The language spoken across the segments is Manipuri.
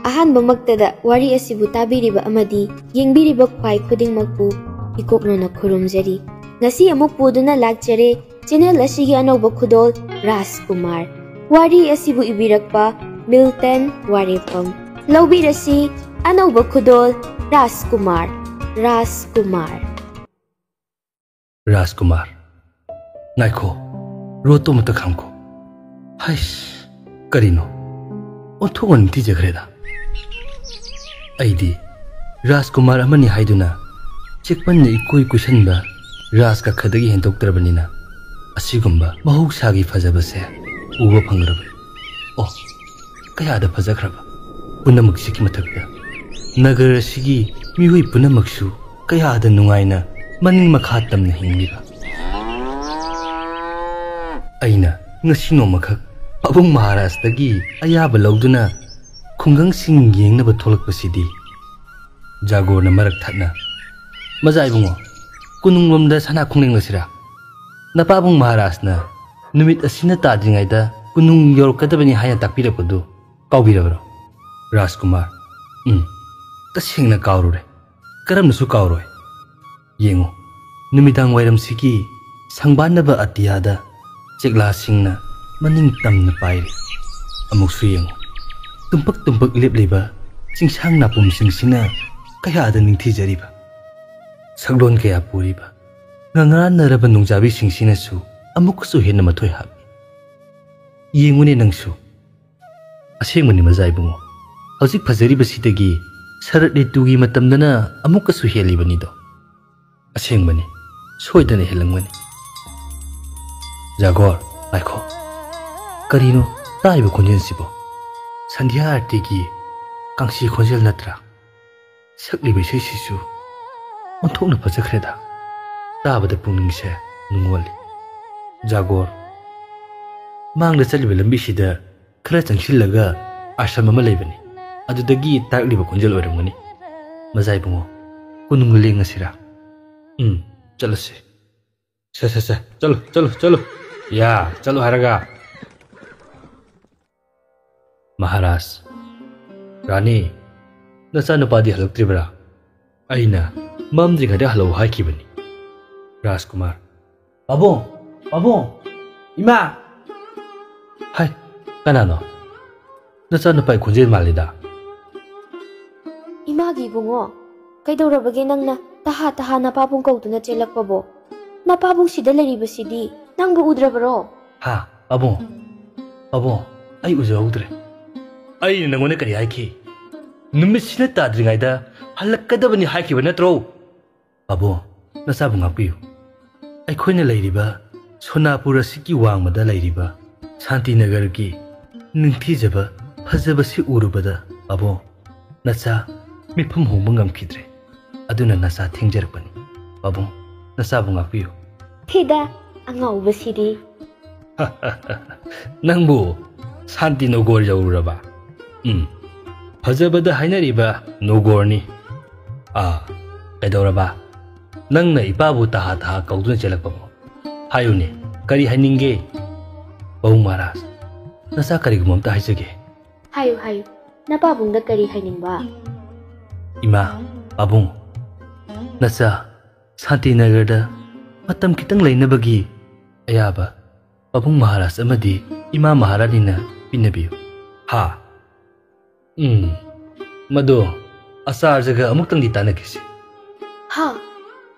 ꯑꯍꯥꯟꯕꯃꯛꯇꯗ ꯋꯥꯔꯤ ꯑꯁꯤꯕꯨ ꯇꯥꯕꯤꯔꯤꯕ ꯑꯃꯗꯤ ꯌꯦꯡꯕꯤꯔꯤꯕ ꯈ꯭ꯋꯥꯏ ꯈꯨꯗꯤꯡꯃꯛꯄꯨ ꯏꯀꯣꯛꯅꯅ ꯈꯨꯔꯨꯝꯖꯔꯤ꯫ ꯉꯁꯤ ꯑꯃꯨꯛ ꯄꯨꯗꯨꯅ ꯂꯥꯛꯆꯔꯦ ꯆꯦꯅꯦꯜ ꯑꯁꯤꯒꯤ ꯑꯅꯧꯕ ꯈꯨꯗꯣꯜ ꯔꯥꯖꯀꯨꯃꯥꯔ꯫ ꯋꯥꯔꯤ ꯑꯁꯤꯕꯨ ꯏꯕꯤꯔꯛꯄ ꯃꯤꯜꯇꯟ ꯋꯥꯔꯦꯐꯝ꯫ ꯂꯧꯕꯤꯔꯁꯤ ꯑꯅꯧꯕ ꯈꯨꯗꯣꯜ ꯔꯥꯖꯀꯨꯃꯥꯔ꯫ ꯔꯥꯖꯀꯨꯃꯥꯔ ꯔꯥꯖꯀꯨꯃꯥꯔ ꯉꯥꯏꯈꯣ ꯔꯣꯠꯇꯣ ꯑꯃꯇ ꯈꯥꯝꯈꯣ꯫ ꯍꯩꯁ ꯀꯔꯤꯅꯣ ꯑꯣꯟꯊꯣꯛꯅ ꯅꯤꯡꯊꯤꯖꯈ꯭ꯔꯦꯗ꯫ ꯑꯩꯗꯤ ꯔꯥꯖꯀꯨꯃꯥꯔ ꯑꯃꯅꯤ ꯍꯥꯏꯗꯨꯅ ꯆꯦꯛꯄꯟꯅ ꯏꯀꯣꯏ ꯀꯣꯏꯁꯟꯕ ꯔꯥꯖꯀ ꯈꯗꯒꯤ ꯍꯦꯟꯗꯣꯛꯇ꯭ꯔꯕꯅꯤꯅ ꯑꯁꯤꯒꯨꯝꯕ ꯃꯍꯧꯁꯥꯒꯤ ꯐꯖꯕꯁꯦ ꯎꯕ ꯐꯪꯂꯔꯕꯅꯤ꯫ ꯑꯣ ꯀꯌꯥꯗ ꯐꯖꯈ꯭ꯔꯕ ꯄꯨꯝꯅꯃꯛꯁꯤꯒꯤ ꯃꯊꯛꯇ ꯅꯒꯔ ꯑꯁꯤꯒꯤ ꯃꯤꯑꯣꯏ ꯄꯨꯝꯅꯃꯛꯁꯨ ꯀꯌꯥꯗ ꯅꯨꯡꯉꯥꯏꯅ ꯃꯅꯤꯡ ꯃꯈꯥ ꯇꯝꯅ ꯍꯤꯡꯂꯤꯕ꯫ ꯑꯩꯅ ꯉꯁꯤ ꯅꯣꯡꯃꯈꯛ ꯄꯥꯕꯨꯡ ꯃꯍꯥꯔꯥꯖꯇꯒꯤ ꯑꯌꯥꯕ ꯂꯧꯗꯨꯅ ꯈꯨꯡꯒꯪꯁꯤꯡ ꯌꯦꯡꯅꯕ ꯊꯣꯛꯂꯛꯄꯁꯤꯗꯤ ꯖꯥꯒꯣꯔꯅ ꯃꯔꯛ ꯊꯠꯅ ꯃꯖꯥ ꯏꯕꯨꯡꯉꯣ ꯀꯣꯅꯨꯡꯂꯣꯝꯗ ꯁꯅꯥ ꯈꯣꯡꯂꯦꯡꯂꯁꯤꯔꯥ? ꯅꯄꯥꯕꯨꯡ ꯃꯍꯥꯔꯥꯖꯅ ꯅꯨꯃꯤꯠ ꯑꯁꯤꯅ ꯇꯥꯗ꯭ꯔꯤꯉꯩꯗ ꯀꯣꯅꯨꯡ ꯌꯧꯔꯛꯀꯗꯕꯅꯤ ꯍꯥꯏꯅ ꯇꯥꯛꯄꯤꯔꯛꯄꯗꯨ ꯀꯥꯎꯕꯤꯔꯕ꯭ꯔꯣ? ꯔꯥꯖꯀꯨꯃꯥꯔ तसेंगना काउरुरे करमनसु काउरोय। येंगो नुमिदांग वाइरमसिगी संबानबा अतियादा चेकलासिंगना मनिंग तमना पाइरे। अमुकसु येंगो तुंपक तुंपक लेपलेबा चिंसांग नापुमसिंगसिना कयादा निंथिजरिबा सगलोन कया पुरिबा ngangranaraba nungjabiसिंगसिनासु अमुकसु हेन्ना मथोय हाबि। येंगोने नंगसु असेंगमनि मजाइबुंगो हौजिक फजरिबसिदगी शरद ऋतुगी मतमदना अमुकसु हेलिबनिदो असेंगमनि सोइदना हेलंगमनि। जागोर आइखो करिनो ताइबो खोंजेलसिबो संध्या आरतीगी कांसी खोंजेल नत्रा सकलिबे सैसिसु ओंथोकना फजख्रेदा ताबदा पुंगनिंगसे नुंगोलि। जागोर मांगदा चलिबे लंबिसिदा खरा चंगसिलगा आश्रम अमा लैबनि अदुदगी ताकलिबा खोंजेल ओइरमगनि। मजाइबुंगो कुनुंग लेंगसिरा? चलसे से चलो चलो चलो या चलो हारगा। महाराज रानी नचा नुपादी हलक्त्रिबरा अइना ममद्रिगदा हलौ हाइखिबनि। राजकुमार पाबुंग पाबुंग इमा हाय कनानो नचा नुपाई खोंजेल मालिदा। इमागी इबुंगो कैदौरबगे नंगना तहा तहा नपाबुंग कौदुना चेलक्पबो? नपाबुंग सिदा लैरिबसिदी नंगबु उद्रबरो? हा पाबुंग पाबुंग आई उजहौद्रे। आई नंगोने करि हाइखि नुमिसिना ताद्रिङाइदा हलक्कदबनि हाइखिबा नत्रो? पाबुंग नचाबु ngapiu अखोइना लैरिबा सोनापुर सिकी वांगमदा लैरिबा शांतिनगरगी निंथिजबा फजबसि उरुबदा पाबुंग नचा मिफम होंबा ngamखिद्रे अदुना नचा थेंजरपनि। पाबुंग नचाबु ngapiu थिदा अंगाउबसिदी नंबु शांति नोगोर यौरबा? फजबदा हाइनरिबा नोगोरनी। कैदौरबा नंगना इपाबु तहा तहा कौदुना चेलक्पबो हायुने करी हाइनिंगे? पाबुंग महाराज नचा करिगुममता हाइजगे। हायु हायु नपाबुंगदा करी हाइनिंगबा? इमा पाबुंग नचा शांतिनगरदा मतम खितंग लैनबगी अयाबा पाबुंग महाराज अमदी इमा महारानीना पिनबियु। हा मदो अचार जगह अमुक्तंगी तानकिसि। हा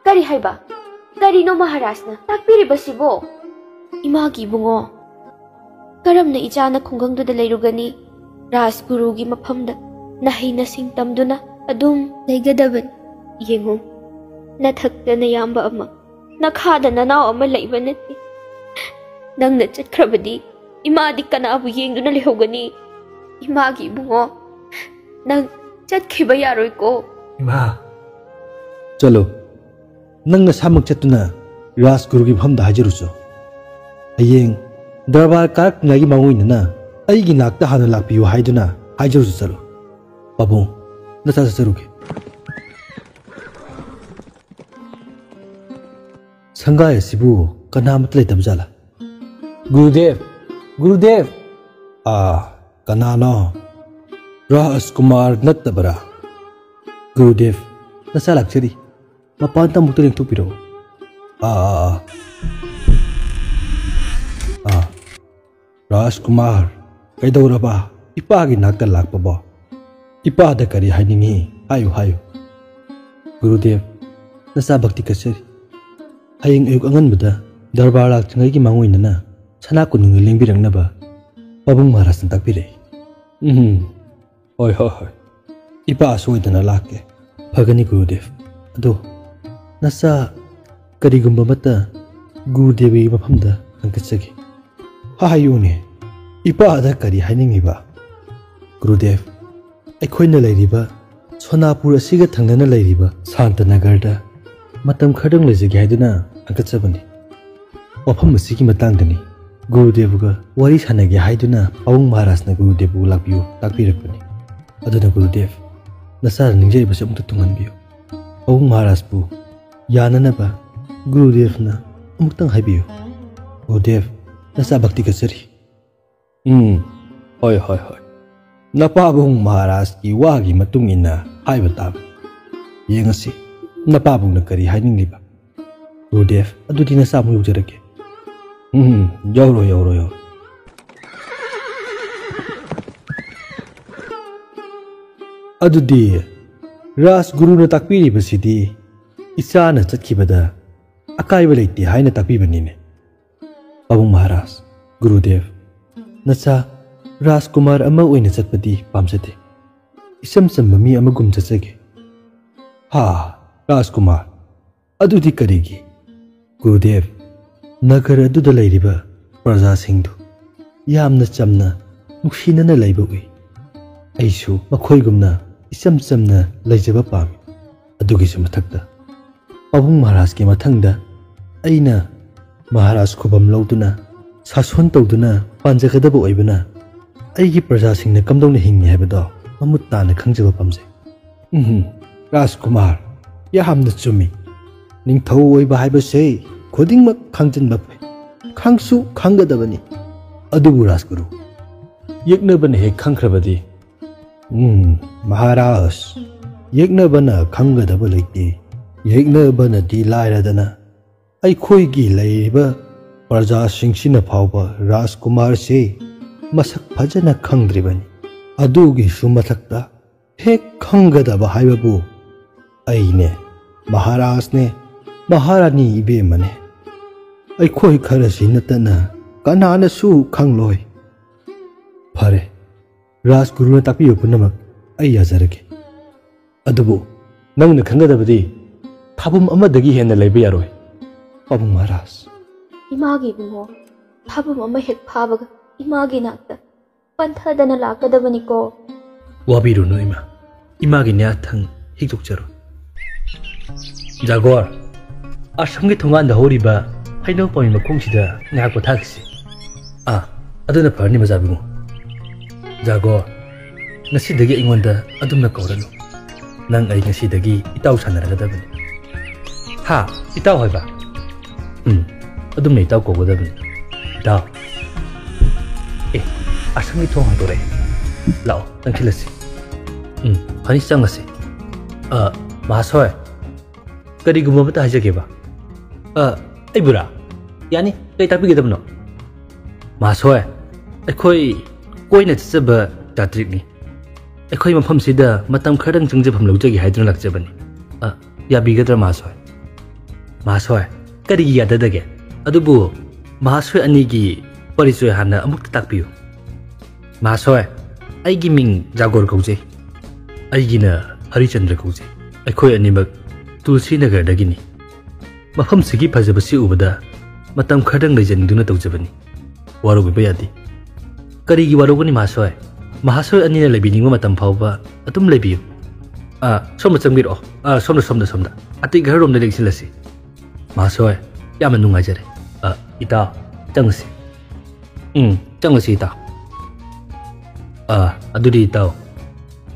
करी हाइबा करीनो महाराजना ताकपिरिबसिबो? इमागी इबुंगो करमना इचाना खुंगंगदुदा लैरुगनी राजगुरुगी मफमदा नहै नसिंग तमदुना अदुम लैगदबन। येंगो नथक्तना याम्बा अमा नखादा ननाव अमा लैबा नत्ति। नंगना चटख्रबदी इमादी कनाबु येंगदुना लेहोगनी। इमागी इबुंगो नंग चटखिबा यारोइको? इमा चलो नंगना सामक चतुना राजगुरुगी मफमदा हाजरुचो। हयेंग दरबार कारक्नागी मांगोइनना अइगी नाक्ता हाना लाक्पियु हाइदुना हाइजरुचो चलो। पाबुंग नचा चरुगे। संगाय सिबु कनामत लेतबजाला? गुरुदेव गुरुदेव कनानो राजकुमार नत्तबरा गुरुदेव नसा लाक्चरी मपान तमुक्त लेंथोपिरो राजकुमार कैदौरबा इपागी नाक्ता लाक्पबो इपादा करी हाइनिंगी हायु हायु गुरुदेव नसा भक्ति कसरी हयेंग अयुक अंगनबदा दरबार लाक्चंगई की मांगोइनना सना कुनुंग लेंबिरंगनबा पाबुंग महाराज ताकपिरे होय होय होय इपा सोइदना लाके फगनी गुरुदेव अदो नसा करिगुंबा मता गुरुदेवी मफमदा अंकचगे हायुने इपादा करी हाइनिंगिबा गुरुदेव अखोइना लैरिबा सोनापुर असिगा थंगना लैरिबा शांतनगरदा मतम खडंग लेजगे हाइदुना अंकचबनी वफम असिगी मतंगदनी गुरुदेवगा वारी सानगे हाइदुना पाबुंग महाराजना गुरुदेवबु लापियो ताकपिरकपनी अदुना गुरुदेव नसा निंगजेबसे अमुक तुंगनबियो पाबुंग महाराजबु याननबा गुरुदेवना अमुक्तंग हाइबियो गुरुदेव नसा भक्ति कसरी होय होय होय नपाबुंग महाराज की वागी मतुंग इन्ना हाइबा ताब येंगसी नपाबुंगना करी हाइनिंगलिबा गुरुदेव अदुदि नसा मु युजरके यौरो यौरो यौरो अदुदि राजगुरुना ताकपिरिबसिदि इचाना चटखिबदा अकाइबा लेते हाइना ताकपिबनिने पाबुंग महाराज गुरुदेव नचा राजकुमार अमा ओइना चटपदि पामजदे इसम सम मी अमगुम चचगे हा राजकुमार अदुदि करिगी गुरुदेव नगर अदुदा लैरिबा प्रजा सिंधु यामना चमना नुक्सिनना लैबा उइ ऐसु मखोइगुमना इसम समना लैजबा पामी अदुगिसु मथक्ता पाबुंग महाराज के मथंगदा अइना महाराज खुबम लौदुना सासोन तौदुना पांजगदबा ओइबना अइगी प्रजा सिंगना कमदौना हिंगि हाइबदो ममुत ताना खंजबा पामजे राजकुमार यामना चुमी निंगथौ ओइबा हाइबसे खुदिंगमक खांजनबा फै खांसु खांगदबनी अदुबु राजगुरु यज्ञबन हे खंख्रबदी महाराज यज्ञबन खंगदब लेते यज्ञबन दी लायरदना अखोइगी लैरिबा प्रजा सिंगसिना फावबा राजकुमार से मसक फजना खंद्रिबनी अदुगी सुमथक्ता हे खंगदब हाइबबु अइने महाराज ने महारानी इबेमने अखोइ खरसि नतना कनानसु खंगलोय फरे राजगुरुना ताकपियो पुनमक अइ याजरगे अदुबु नंगना खंगदबदि थाबुम अमदगी हेना लैबा यारोय पाबुंग महाराज इमागी बुंगो थाबुम अमा हेक फाबगा इमागी नाक्ता पंथदना लाकदबनिको वाबिरुनु इमागी न्याथंग हिक्तोकचरो जागोर असमगी थोंगान होरिबा हाइनो पॉइंट मखोंसिदा न्याक पोथाखसि अदुना फरनि मजाबिमु जागोर ngasi ingonda adumna kauranu nang ai ngasi dagi itaw sanaragadaban ha itaw hoiba adumna itaw kogadaban itaw asangi thong hangdore lao tangkhilasi phani changasi mahasoi kari gumba mata hajage ba ai bura yani kai tapi gedamno mahasoi akhoi koina chaba tatrik ni अखोई मफम सिदा मतम खरंग चंगजफम लौजगी हाइद्रन लक्जबनी याबिगद्र मासोय मासोय करी याददगे अदुबु मासोय अनिगी परिचय हाना अमुक ताकपियो मासोय आइगी मिंग जागोर कौजे आइगिना हरिचंद्र कौजे अखोई अनिमक तुलसी नगर दगिनी मफम सिगी फजबसी उबदा मतम खरंग लेजनदुना तौजबनी वारोगबे यादी करीगी वारोगनी मासोय महासोय अनिना लेबिनिंगो मतम फावबा अतुम लेबियो सोम चंगिरो सोमदा अति घर रोम लेक्सिलसी महासोय याम नुंगाजरे इता चंगसी चंगसी इता अदुदी इता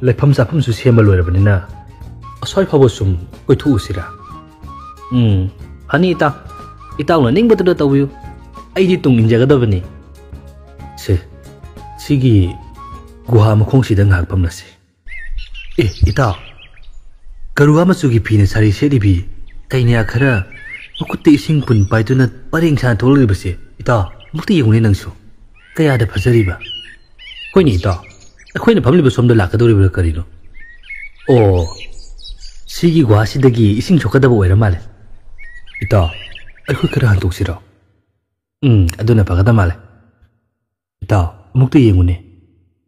लेफम साफम सु सेम लोरबनिना असोय फावो सुम कोइथु उसिरा हनी इता इताउना निंगबतुदा तवियो आइदी तुंग इंजगदबनी से सिगी guha makhongsida ngak pamnasi. Ita karuwa machugi phina sari sedibi kainya khara mukutti ising pun paiduna pareng san tholribase ita mukti yungni nangsu kaya da phajariba koini ita akhoi na phamliba somda lakadoribra karino o sigi gwasi dagi ising chokadaba oira male ita akhoi khara hantoksira aduna pagada male ita mukti yungune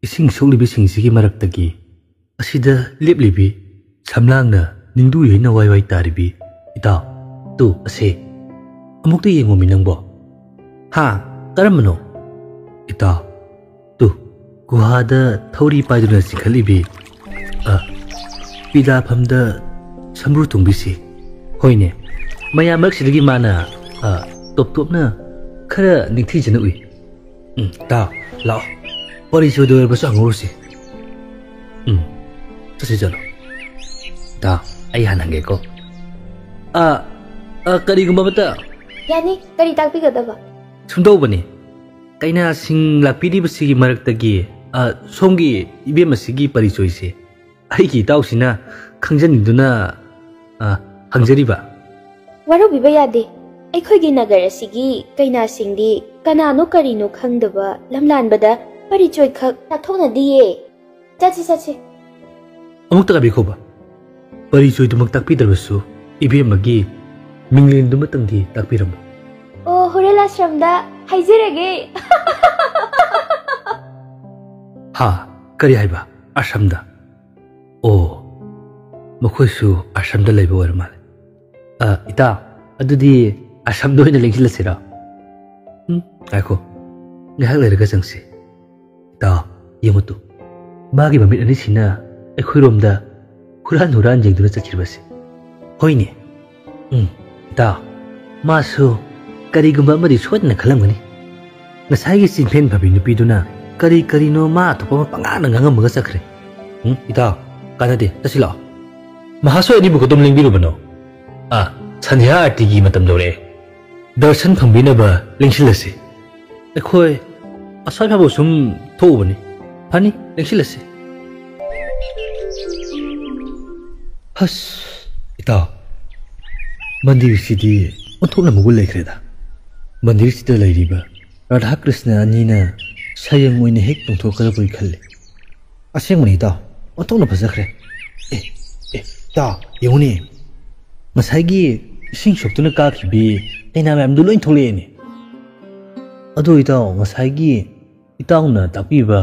ising solibi singsigi maraktagi asida leplibi samlangna ningdu yena wai taribi ita tu ase amukta yengomi nangbo ha karamno ita tu guhada thori paiduna sikhalibi pida phamda samru tungbisi hoine maya maksidagi mana top-topna khara ningthi jana ui ta lao pari chodoer basu angursi chase jalo ta ai hanange ko karigumba mata Yani, kari takpigadaba. sumdobani kaina sing lakpidi basigi maraktagi somgi ibe masigi parichoise aigi tausina khangjaninduna hangjariba Warubiba yade. Aikhoigi nagar asigi kaina singdi kanano karino khangdaba lamlanbada parichoi khak takthona diye. Chachi. amukta gabi khoba parichoi dumak takpidarbasu ibe magi minglen dumatangdi takpiram Oh, horela shramda haizirage. ha kari haiba ashamda oh makhoisu ashamda leiba warmal ita adudi asamdo ina lengsilasira aiko ngahak leiraga jangsi ita yemutu magi mamit ani sina aikhoiromda huran jengduna chakhirbasi hoine ita masu karigumba amadi sodna khalamgani ngasai gi sinphen bhabi nupiduna karino ma thopa pangana ngangamaga chakre ita kanade tasila mahaso ani bukodom lengbirubano sanhya arti gi matam dore darshan phangbinaba lengsilase akhoi asai phabo sum thobani phani lengsilase has ita mandir sidi onthokna mugul lekreda mandir sida leiriba radha krishna anina sayang oine hek tongthokara boi khalle asengmani ita onthokna bhajakre ta yoni masagi sing shoktuna ka khibi ena mam du loin thole ni adu ita masagi itauna tapiba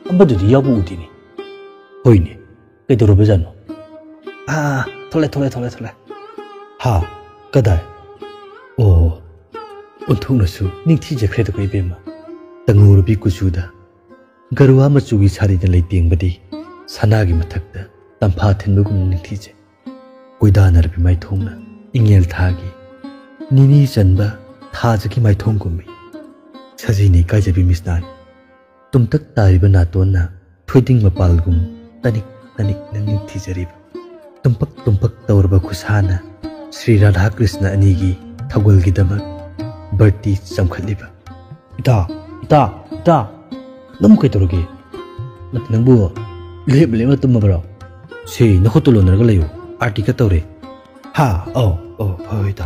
ambadu di yabu udini hoine kedoro bejano thole ha kadai oh onthungna su ningthi jakre to kai bema tangur bi kuchuda garwa machugi sari da leiting badi sanagi mathakta tampha thinbugum ningthi je koidanar bi mai thongna ingel thagi nini chanba thajaki mai thong gumi sajini kai jabi misnan tumtak tariba natonna thoiding mapal gum tanik ningthi jariba tumpak tawrba khusana Sri Radha Krishna anigi thagul gidama birthday samkhaliba ita nam kai toroge nangbu lema tumabra se nakhotulo narga layo artika tawre ha oh ita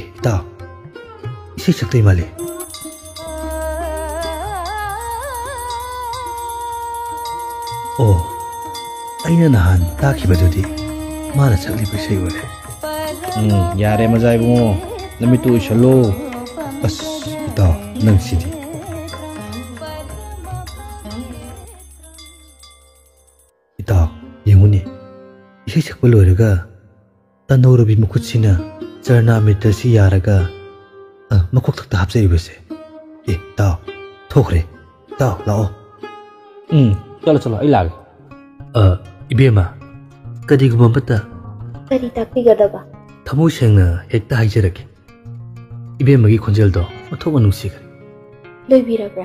ita isi saktai male oh aina nahan takhibadudi mana sakli pasai ore yare mazai bungo namitu ishalo as ita nang sidi ita yenguni isi sakpalo raga tanorobi mukutsina charna mitasi yaraga makok takta hapsai base ta thokre ta lao chalo ai lag ibema kadi gumambata Kari takpigadaba. Thamu sengna hekta haijarake ibemagi khonjeldo mathoma nungsigare Loibirabra.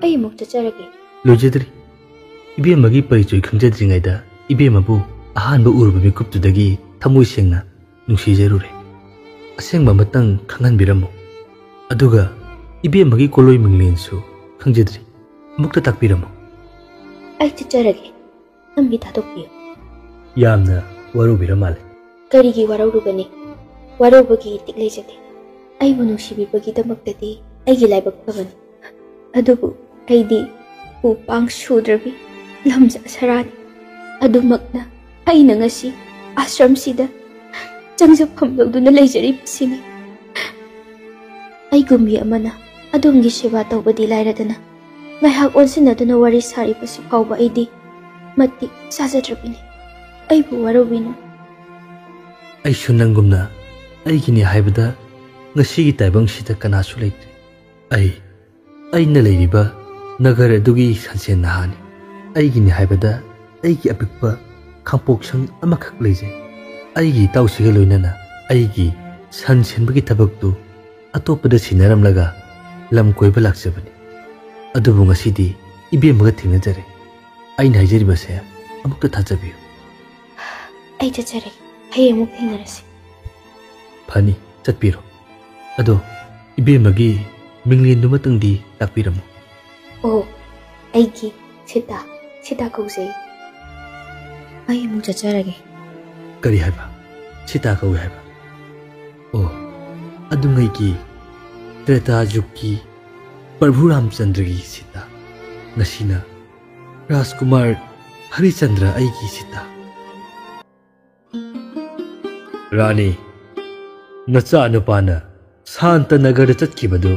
Ai muk chacharage. lojidri ibemagi parichoi khangjadringaida ibemabu ahanba urba mikuptudagi thamu sengna nungsijarure asengba matang khanganbiramu aduga ibemagi koloi minglensu khangjadri mukta takpiramu ai chꯠꯆꯔꯒꯦ ꯅꯪꯒꯤ ꯊꯥꯗꯣꯛꯄꯤꯌꯨ ꯌꯥꯝꯅ ꯋꯥꯔꯧꯕꯤꯔ ꯃꯥꯜꯂꯦ ꯀꯔꯤꯒꯤ ꯋꯥꯔꯧꯔꯨꯒꯅꯤ ꯋꯥꯔꯧꯕꯒꯤ ꯏꯇꯤꯛ ꯂꯩꯖꯗꯦ ꯑꯩꯕꯨ ꯅꯨꯡꯁꯤꯕꯤꯕꯒꯤꯗꯃꯛꯇꯗꯤ ꯑꯩꯒꯤ ꯂꯥꯏꯕꯛ ꯐꯕꯅꯤ ꯑꯗꯨꯕꯨ ꯑꯩꯗꯤ ꯎ ꯄꯥꯡ ꯁꯨꯗ꯭ꯔꯕꯤ ꯂꯝꯖꯥ ꯁꯔꯥꯅꯤ ꯑꯗꯨꯃꯛꯅ ꯑꯩꯅ ꯉꯁꯤ ꯑꯥꯁ꯭ꯔꯝꯁꯤꯗ ꯆꯪꯖꯐꯝ ꯂꯧꯗꯨꯅ ꯂꯩꯖꯔꯤꯕꯁꯤꯅꯤ ꯑꯩꯒꯨꯝꯕꯤ ꯑꯃꯅ ꯑꯗꯣꯝꯒꯤ ꯁꯦꯕꯥ ꯇꯧꯕꯗꯤ ꯂꯥꯏꯔꯗꯅ ꯉꯥꯏꯍꯥꯛ ꯑꯣꯟꯁꯤꯟꯅꯗꯨꯅ ꯋꯥꯔꯤ ꯁꯥꯔꯤꯕꯁꯤ ꯐꯥꯎꯕ ꯑꯩꯗꯤ ꯃꯇꯤꯛ ꯆꯥꯖꯗ꯭ꯔꯕꯅꯤ ꯑꯩꯕꯨ ꯋꯥꯔꯧꯕꯤꯅꯨ ꯑꯩꯁꯨ ꯅꯪꯒꯨꯝꯅ ꯑꯩꯒꯤꯅꯤ ꯍꯥꯏꯕꯗ ꯉꯁꯤꯒꯤ ꯇꯥꯏꯕꯪꯁꯤꯗ ꯀꯅꯥꯁꯨ ꯂꯩꯇ꯭ꯔꯦ ꯑꯩꯅ ꯂꯩꯔꯤꯕ ꯅꯒꯔ ꯑꯗꯨꯒꯤ ꯁꯟꯁꯦꯟ ꯅꯍꯥꯅꯤ ꯑꯩꯒꯤꯅꯤ ꯍꯥꯏꯕꯗ ꯑꯩꯒꯤ ꯑꯄꯤꯛꯄ ꯈꯥꯡꯄꯣꯛꯁꯪ ꯑꯃꯈꯛ ꯂꯩꯖꯩ ꯑꯩꯒꯤ ꯏꯇꯥꯎꯁꯤꯒ ꯂꯣꯏꯅꯅ ꯑꯩꯒꯤ ꯁꯟ ꯁꯦꯟꯕꯒꯤ ꯊꯕꯛꯇꯨ ꯑꯇꯣꯞꯄꯗ ꯁꯤꯟꯅꯔꯝꯂꯒ ꯂꯝ ꯀꯣꯏꯕ ꯂꯥꯛꯆꯕꯅꯤ ꯑꯗꯨꯕꯨ ꯉꯁꯤꯗꯤ ꯏꯕꯦꯝꯃꯒ ꯊꯦꯡꯅꯖꯔꯦ ꯑꯩꯅ ꯍꯥꯏꯖꯔꯤꯕꯁꯦ ꯑꯃꯨꯛꯇ ꯊꯥꯖꯕꯤꯌꯨ ꯑꯩ ꯆꯠꯆꯔꯦ ꯍꯌꯦꯡꯃꯨꯛ ꯊꯦꯡꯅꯔꯁꯤ ꯐꯅꯤ ꯆꯠꯄꯤꯔꯣ ꯑꯗꯣ ꯏꯕꯦꯝꯃꯒꯤ ꯃꯤꯡꯂꯦꯟꯗꯨꯃꯇꯪꯗꯤ ꯇꯥꯛꯄꯤꯔꯝꯃꯨ ꯑꯣ ꯑꯩꯒꯤ ꯁꯤꯇꯥ ꯀꯧꯖꯩ ꯑꯩ ꯑꯃꯨꯛ ꯆꯠꯆꯔꯒꯦ ꯀꯔꯤ ꯍꯥꯏꯕ ꯁꯤꯇꯥ ꯀꯧꯏ ꯍꯥꯏꯕ ꯑꯣ ꯑꯗꯨꯉꯩꯒꯤ ꯇ꯭ꯔꯦꯇꯥ ꯌꯨꯒꯀꯤ ꯄ꯭ꯔꯚꯨ ꯔꯥꯝꯆꯟꯗ꯭ꯔꯒꯤ ꯁꯤꯇꯥ ꯉꯁꯤꯅ ꯔꯥꯖꯀꯨꯃꯥꯔ ꯍꯔꯤꯆꯟꯗ꯭ꯔ ꯑꯩꯒꯤ ꯁꯤꯇꯥ ꯔꯥꯅꯤ ꯅꯆꯥ ꯅꯨꯄꯥꯅ ꯁꯥꯟꯇ ꯅꯒꯔꯗ ꯆꯠꯈꯤꯕꯗꯨ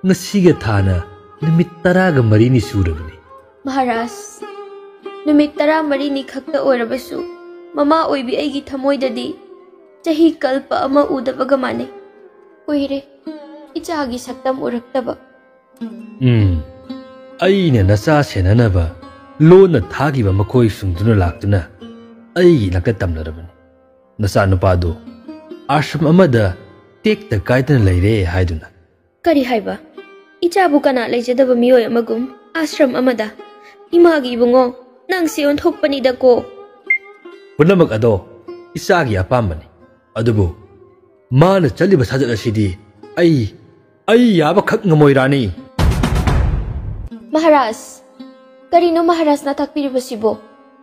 ꯉꯁꯤꯒ ꯊꯥꯅ ꯅꯨꯃꯤꯠ 14 ꯁꯨꯔꯕꯅꯤ ꯃꯍꯥꯔꯥꯖ ꯅꯨꯃꯤꯠ 14 ꯈꯛꯇ ꯑꯣꯏꯔꯕꯁꯨ ꯃꯃꯥ ꯑꯣꯏꯕꯤ ꯑꯩꯒꯤ ꯊꯃꯣꯏꯗꯗꯤ ꯆꯍꯤ ꯀꯜꯄ ꯑꯃ ꯎꯗꯕꯒ ꯃꯥꯟꯅꯩ ꯀꯨꯏꯔꯦ ꯏꯆꯥꯒꯤ ꯁꯛꯇꯝ ꯎꯔꯛꯇꯕ ꯑꯩꯅ ꯅꯆꯥ ꯁꯦꯟꯅꯅꯕ ꯂꯣꯟꯅ ꯊꯥꯈꯤꯕ ꯃꯈꯣꯏꯁꯤꯡꯗꯨꯅ ꯂꯥꯛꯇꯨꯅ ꯑꯩꯒꯤ ꯅꯥꯛꯇ ꯇꯝꯅꯔꯕꯅꯤ ꯅꯆꯥ ꯅꯨꯄꯥꯗꯨ ꯑꯥꯁ꯭ꯔꯝ ꯑꯃꯗ ꯇꯦꯛꯇ ꯀꯥꯏꯗꯅ ꯂꯩꯔꯦ ꯍꯥꯏꯗꯨꯅ ꯀꯔꯤ ꯍꯥꯏꯕ ꯏꯆꯥꯕꯨ ꯀꯅꯥ ꯂꯩꯖꯗꯕ ꯃꯤꯑꯣꯏ ꯑꯃꯒꯨꯝ ꯑꯥꯁ꯭ꯔꯝ ꯑꯃꯗ ꯏꯃꯥꯒꯤ ꯏꯕꯨꯡꯉꯣ ꯅꯪꯁꯦ ꯑꯣꯟꯊꯣꯛꯄꯅꯤꯗꯀꯣ ꯄꯨꯝꯅꯃꯛ ꯑꯗꯣ ꯏꯆꯥꯒꯤ ꯑꯄꯥꯝꯕꯅꯤ ꯑꯗꯨꯕꯨ ꯃꯥꯅ ꯆꯠꯂꯤꯕ ꯁꯥꯖꯠ ꯑꯁꯤꯗꯤ ꯑꯩ ꯌꯥꯕꯈꯛ ꯉꯝꯃꯣꯏ ꯔꯥꯅꯤ ꯃꯍꯥꯔꯥꯖ ꯀꯔꯤꯅꯣ ꯃꯍꯥꯔꯥꯖꯅ ꯇꯥꯛꯄꯤꯔꯤꯕꯁꯤꯕꯣ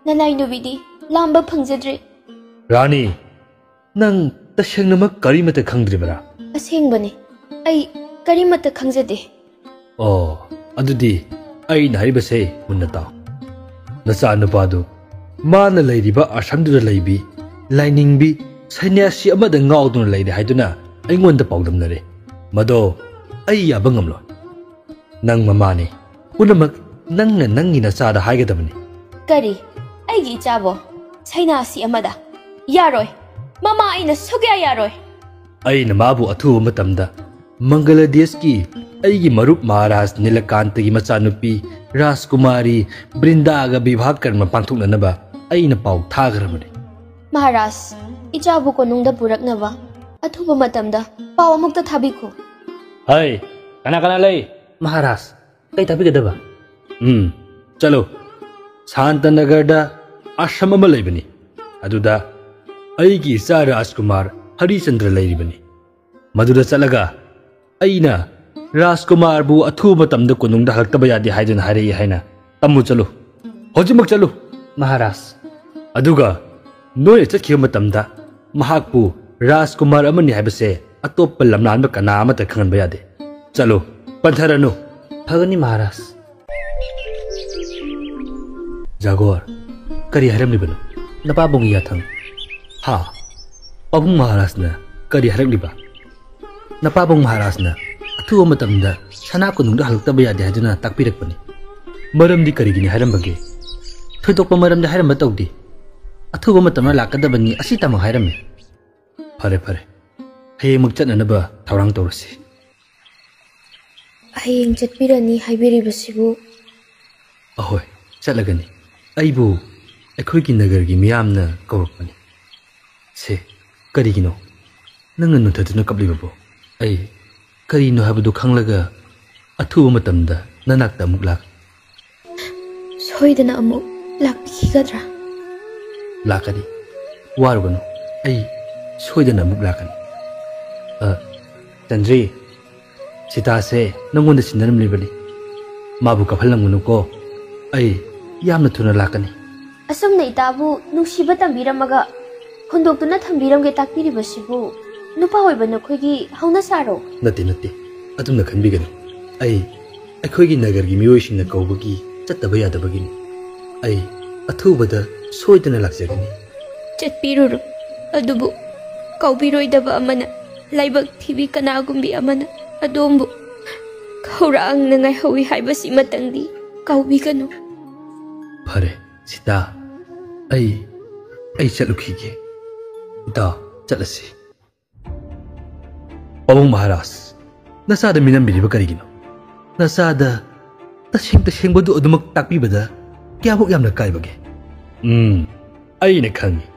ꯅꯅꯥꯏ ꯅꯨꯕꯤꯗꯤ ꯂꯥꯝꯕ ꯐꯪꯖꯗ꯭ꯔꯦ ꯔꯥꯅꯤ ꯅꯪ ꯇꯁꯦꯡꯅꯃꯛ ꯀꯔꯤꯃꯠꯇ ꯈꯪꯗ꯭ꯔꯤꯕꯔꯥ ꯑꯁꯦꯡꯕꯅꯤ ꯑꯩ ꯀꯔꯤꯃꯠꯇ ꯈꯪꯖꯗꯦ ꯑꯣ ꯑꯗꯨꯗꯤ ꯑꯩꯅ ꯍꯥꯏꯔꯤꯕꯁꯦ ꯃꯨꯟꯅ ꯇꯥꯎ ꯅꯆꯥ ꯅꯨꯄꯥꯗꯨ ꯃꯥꯅ ꯂꯩꯔꯤꯕ ꯑꯥꯁ꯭ꯔꯝꯗꯨꯗ ꯂꯩꯕꯤ ꯂꯥꯏꯅꯤꯡꯕꯤ ꯁꯟꯌꯥꯁꯤ ꯑꯃꯗ ꯉꯥꯎꯗꯨꯅ ꯂꯩꯔꯦ ꯍꯥꯏꯗꯨꯅ ꯑꯩꯉꯣꯟꯗ ꯄꯥꯎꯗꯝꯅꯔꯦ ꯃꯗꯣ ꯑꯩ ꯌꯥꯕ ꯉꯝꯂꯣꯏ ꯅꯪ ꯃꯃꯥꯅꯤ ꯄꯨꯝꯅꯃꯛ ꯅꯪꯅ ꯅꯪꯒꯤ ꯅꯆꯥꯗ ꯍꯥꯏꯒꯗꯕꯅꯤ ꯀꯔꯤ ꯑꯩꯒꯤ ꯏꯆꯥꯕꯣ ꯁꯩꯅꯥꯁꯤ ꯑꯃꯗ ꯌꯥꯔꯣꯏ ꯃꯃꯥ ꯑꯩꯅ ꯁꯨꯛꯌꯥ ꯌꯥꯔꯣꯏ ꯑꯩꯅ ꯃꯥꯕꯨ ꯑꯊꯨꯕ ꯃꯇꯝꯗ ꯃꯪꯒꯂꯥꯗꯦꯁꯀꯤ ꯑꯩꯒꯤ ꯃꯔꯨꯞ ꯃꯍꯥꯔꯥꯖ ꯅꯤꯂꯀꯥꯟꯇꯒꯤ ꯃꯆꯥꯅꯨꯄꯤ ꯔꯥꯖꯀꯨꯃꯥꯔꯤ ꯕ꯭ꯔꯤꯟꯗꯥꯒ ꯕꯤꯚꯥ ꯀꯔꯃ ꯄꯥꯡꯊꯣꯛꯅꯅꯕ ꯑꯩꯅ ꯄꯥꯎ ꯊꯥꯈ꯭ꯔꯕꯅꯤ ꯃꯍꯥꯔꯥꯖ ꯏꯆꯥꯕꯨ ꯀꯣꯅꯨꯡꯗ ꯄꯨꯔꯛꯅꯕ ꯑꯊꯨꯕ ꯃꯇꯝꯗ ꯄꯥꯎ ꯑꯃꯨꯛꯇ ꯊꯥꯕꯤꯈꯣ ꯍꯩ ꯀꯅꯥ ꯂꯩ ꯃꯍꯥꯔꯥꯖ ꯀꯩ ꯊꯥꯕꯤꯒꯗꯕ ꯆꯂꯣ ꯁꯥꯟꯇꯅꯒꯔꯗ ꯑꯥꯁ꯭ꯔꯝ ꯑꯃ ꯂꯩꯕꯅꯤ ꯑꯗꯨꯗ ꯑꯩꯒꯤ ꯏꯆꯥ ꯔꯥꯖꯀꯨꯃꯥꯔ ꯍꯔꯤꯆꯟꯗ꯭ꯔ ꯂꯩꯔꯤꯕꯅꯤ ꯃꯗꯨꯗ ꯆꯠꯂꯒ ꯑꯩꯅ ꯔꯥꯖꯀꯨꯃꯥꯔꯕꯨ ꯑꯊꯨꯕ ꯃꯇꯝꯗ ꯀꯣꯅꯨꯡꯗ ꯍꯜꯂꯛꯇꯕ ꯌꯥꯗꯦ ꯍꯥꯏꯗꯨꯅ ꯍꯥꯏꯔꯛꯏ ꯍꯥꯏꯅ ꯇꯝꯃꯨ ꯆꯠꯂꯨ ꯍꯧꯖꯤꯛꯃꯛ ꯆꯠꯂꯨ ꯃꯍꯥꯔꯥꯖ ꯑꯗꯨꯒ ꯅꯣꯏꯅ ꯆꯠꯈꯤꯕ ꯃꯇꯝꯗ ꯃꯍꯥꯛꯄꯨ ꯔꯥꯖꯀꯨꯃꯥꯔ ꯑꯃꯅꯤ ꯍꯥꯏꯕꯁꯦ ꯑꯇꯣꯞꯄ ꯂꯝꯂꯥꯟꯕ ꯀꯅꯥ ꯑꯃꯠꯇ ꯈꯪꯍꯟꯕ ꯌꯥꯗꯦ ꯆꯠꯂꯨ ꯄꯟꯊꯔꯅꯨ ꯐꯒꯅꯤ ꯃꯍꯥꯔꯥꯖ ꯖꯥꯒꯣꯔ ꯀꯔꯤ ꯍꯥꯏꯔꯝꯂꯤꯕꯅꯣ ꯅꯄꯥꯕꯨꯡꯒꯤ ꯌꯥꯊꯪ ꯍꯥ ꯄꯥꯕꯨꯡ ꯃꯍꯥꯔꯥꯖꯅ ꯀꯔꯤ ꯍꯥꯏꯔꯛꯂꯤꯕ ꯅꯄꯥꯕꯨꯡ ꯃꯍꯥꯔꯥꯖꯅ ꯑꯊꯨꯕ ꯃꯇꯝꯗ ꯁꯅꯥ ꯀꯣꯅꯨꯡꯗ ꯍꯜꯂꯛꯇꯕ ꯌꯥꯗꯦ ꯍꯥꯏꯗꯨꯅ ꯇꯥꯛꯄꯤꯔꯛꯄꯅꯤ ꯃꯔꯝꯗꯤ ꯀꯔꯤꯒꯤꯅꯤ ꯍꯥꯏꯔꯝꯕꯒꯦ ꯊꯣꯏꯗꯣꯛꯄ ꯃꯔꯝꯗꯤ ꯍꯥꯏꯔꯝꯕ ꯇꯧꯗꯦ ꯑꯊꯨꯕ ꯃꯇꯝꯗ ꯂꯥꯛꯀꯗꯕꯅꯤ ꯑꯁꯤꯇꯃꯛ ꯍꯥꯏꯔꯝꯃꯤ ꯐꯔꯦ ꯍꯌꯦꯡꯃꯛ ꯆꯠꯅꯅꯕ ꯊꯧꯔꯥꯡ ꯇꯧꯔꯁꯤ ꯍꯌꯦꯡ ꯆꯠꯄꯤꯔꯅꯤ ꯍꯥꯏꯕꯤꯔꯤꯕꯁꯤꯕꯨ ꯑꯍꯣꯏ ꯆꯠꯂꯒꯅꯤ ꯑꯩꯕꯨ ꯑꯩꯈꯣꯏꯒꯤ ꯅꯒꯔꯒꯤ ꯃꯤꯌꯥꯝꯅ ꯀꯧꯔꯛꯄꯅꯤ ꯁꯦ ꯀꯔꯤꯒꯤꯅꯣ ꯅꯪꯅ ꯅꯨꯡꯊꯠꯇꯨꯅ ꯀꯞꯂꯤꯕꯕꯣ ꯑꯩ ꯀꯔꯤꯅꯣ ꯍꯥꯏꯕꯗꯨ ꯈꯪꯂꯒ ꯑꯊꯨꯕ ꯃꯇꯝꯗ ꯅꯅꯥꯛꯇ ꯑꯃꯨꯛ ꯁꯣꯏꯗꯅ ꯑꯃꯨꯛ ꯂꯥꯛꯄꯤꯈꯤꯒꯗ꯭ꯔꯥ ꯂꯥꯛꯀꯅꯤ ꯋꯥꯔꯨꯒꯅꯨ ꯑꯩ ꯁꯣꯏꯗꯅ ꯑꯃꯨꯛ ꯂꯥꯛꯀꯅꯤ ꯆꯟꯗ꯭ꯔꯤ ꯁꯤꯇꯥꯁꯦ ꯅꯪꯉꯣꯟꯗ ꯁꯤꯟꯅꯔꯝꯂꯤꯕꯅꯤ ꯃꯥꯕꯨ ꯀꯞꯍꯜꯂꯝꯒꯅꯨꯀꯣ ꯑꯩ ꯌꯥꯝꯅ ꯊꯨꯅ ꯂꯥꯛꯀꯅꯤ ꯑꯁꯨꯝꯅ ꯏꯇꯥꯕꯨ ꯅꯨꯡꯁꯤꯕ ꯇꯝꯕꯤꯔꯝꯃꯒ ꯍꯨꯟꯗꯣꯛꯇꯨꯅ ꯊꯝꯕꯤꯔꯝꯒꯦ ꯇꯥꯛꯄꯤꯔꯤꯕꯁꯤꯕꯨ ꯅꯨꯄꯥ ꯑꯣꯏꯕ ꯅꯈꯣꯏꯒꯤ ꯍꯧꯅ ꯁꯥꯔꯣ ꯅꯠꯇꯦ ꯅꯠꯇꯦ ꯑꯗꯨꯝꯅ ꯈꯟꯕꯤꯒꯅꯨ ꯑꯩꯈꯣꯏꯒꯤ ꯅꯒꯔꯒꯤ ꯃꯤꯑꯣꯏꯁꯤꯡꯅ ꯀꯧꯕꯒꯤ ꯆꯠꯇꯕ ꯌꯥꯗꯕꯒꯤꯅꯤ ꯑꯩ ꯑꯊꯨꯕꯗ ꯁꯣꯏꯗꯅ ꯂꯥꯛꯆꯒꯅꯤ ꯆꯠꯄꯤꯔꯨꯔꯣ ꯑꯗꯨꯕꯨ ꯀꯧꯕꯤꯔꯣꯏꯗꯕ ꯑꯃꯅ ꯂꯥꯏꯕꯛ ꯊꯤꯕꯤ ꯀꯅꯥꯒꯨꯝꯕꯤ ꯑꯃꯅ ꯑꯗꯣꯝꯕꯨ ꯈꯧꯔꯥꯡꯅ ꯉꯥꯏꯍꯧꯏ ꯍꯥꯏꯕꯁꯤꯃꯇꯪꯗꯤ ꯀꯧꯕꯤꯒꯅꯨ ꯐꯔꯦ ꯁꯤꯇꯥ ꯑꯩ ꯆꯠꯂꯨꯈꯤꯒꯦ ꯏꯇꯥꯎ ꯆꯠꯂꯁꯤ ꯄꯥꯕꯨꯡ ꯃꯍꯥꯔꯥꯖ ꯅꯆꯥꯗ ꯃꯤꯅꯝꯕꯤꯔꯤꯕ ꯀꯔꯤꯒꯤꯅꯣ ꯅꯆꯥꯗ ꯇꯁꯦꯡꯕꯗꯨ ꯑꯗꯨꯃꯛ ꯇꯥꯛꯄꯤꯕꯗ ꯀꯌꯥꯃꯨꯛ ꯌꯥꯝꯅ ꯀꯥꯏꯕꯒꯦ ꯑꯩꯅ ꯈꯪꯉꯤ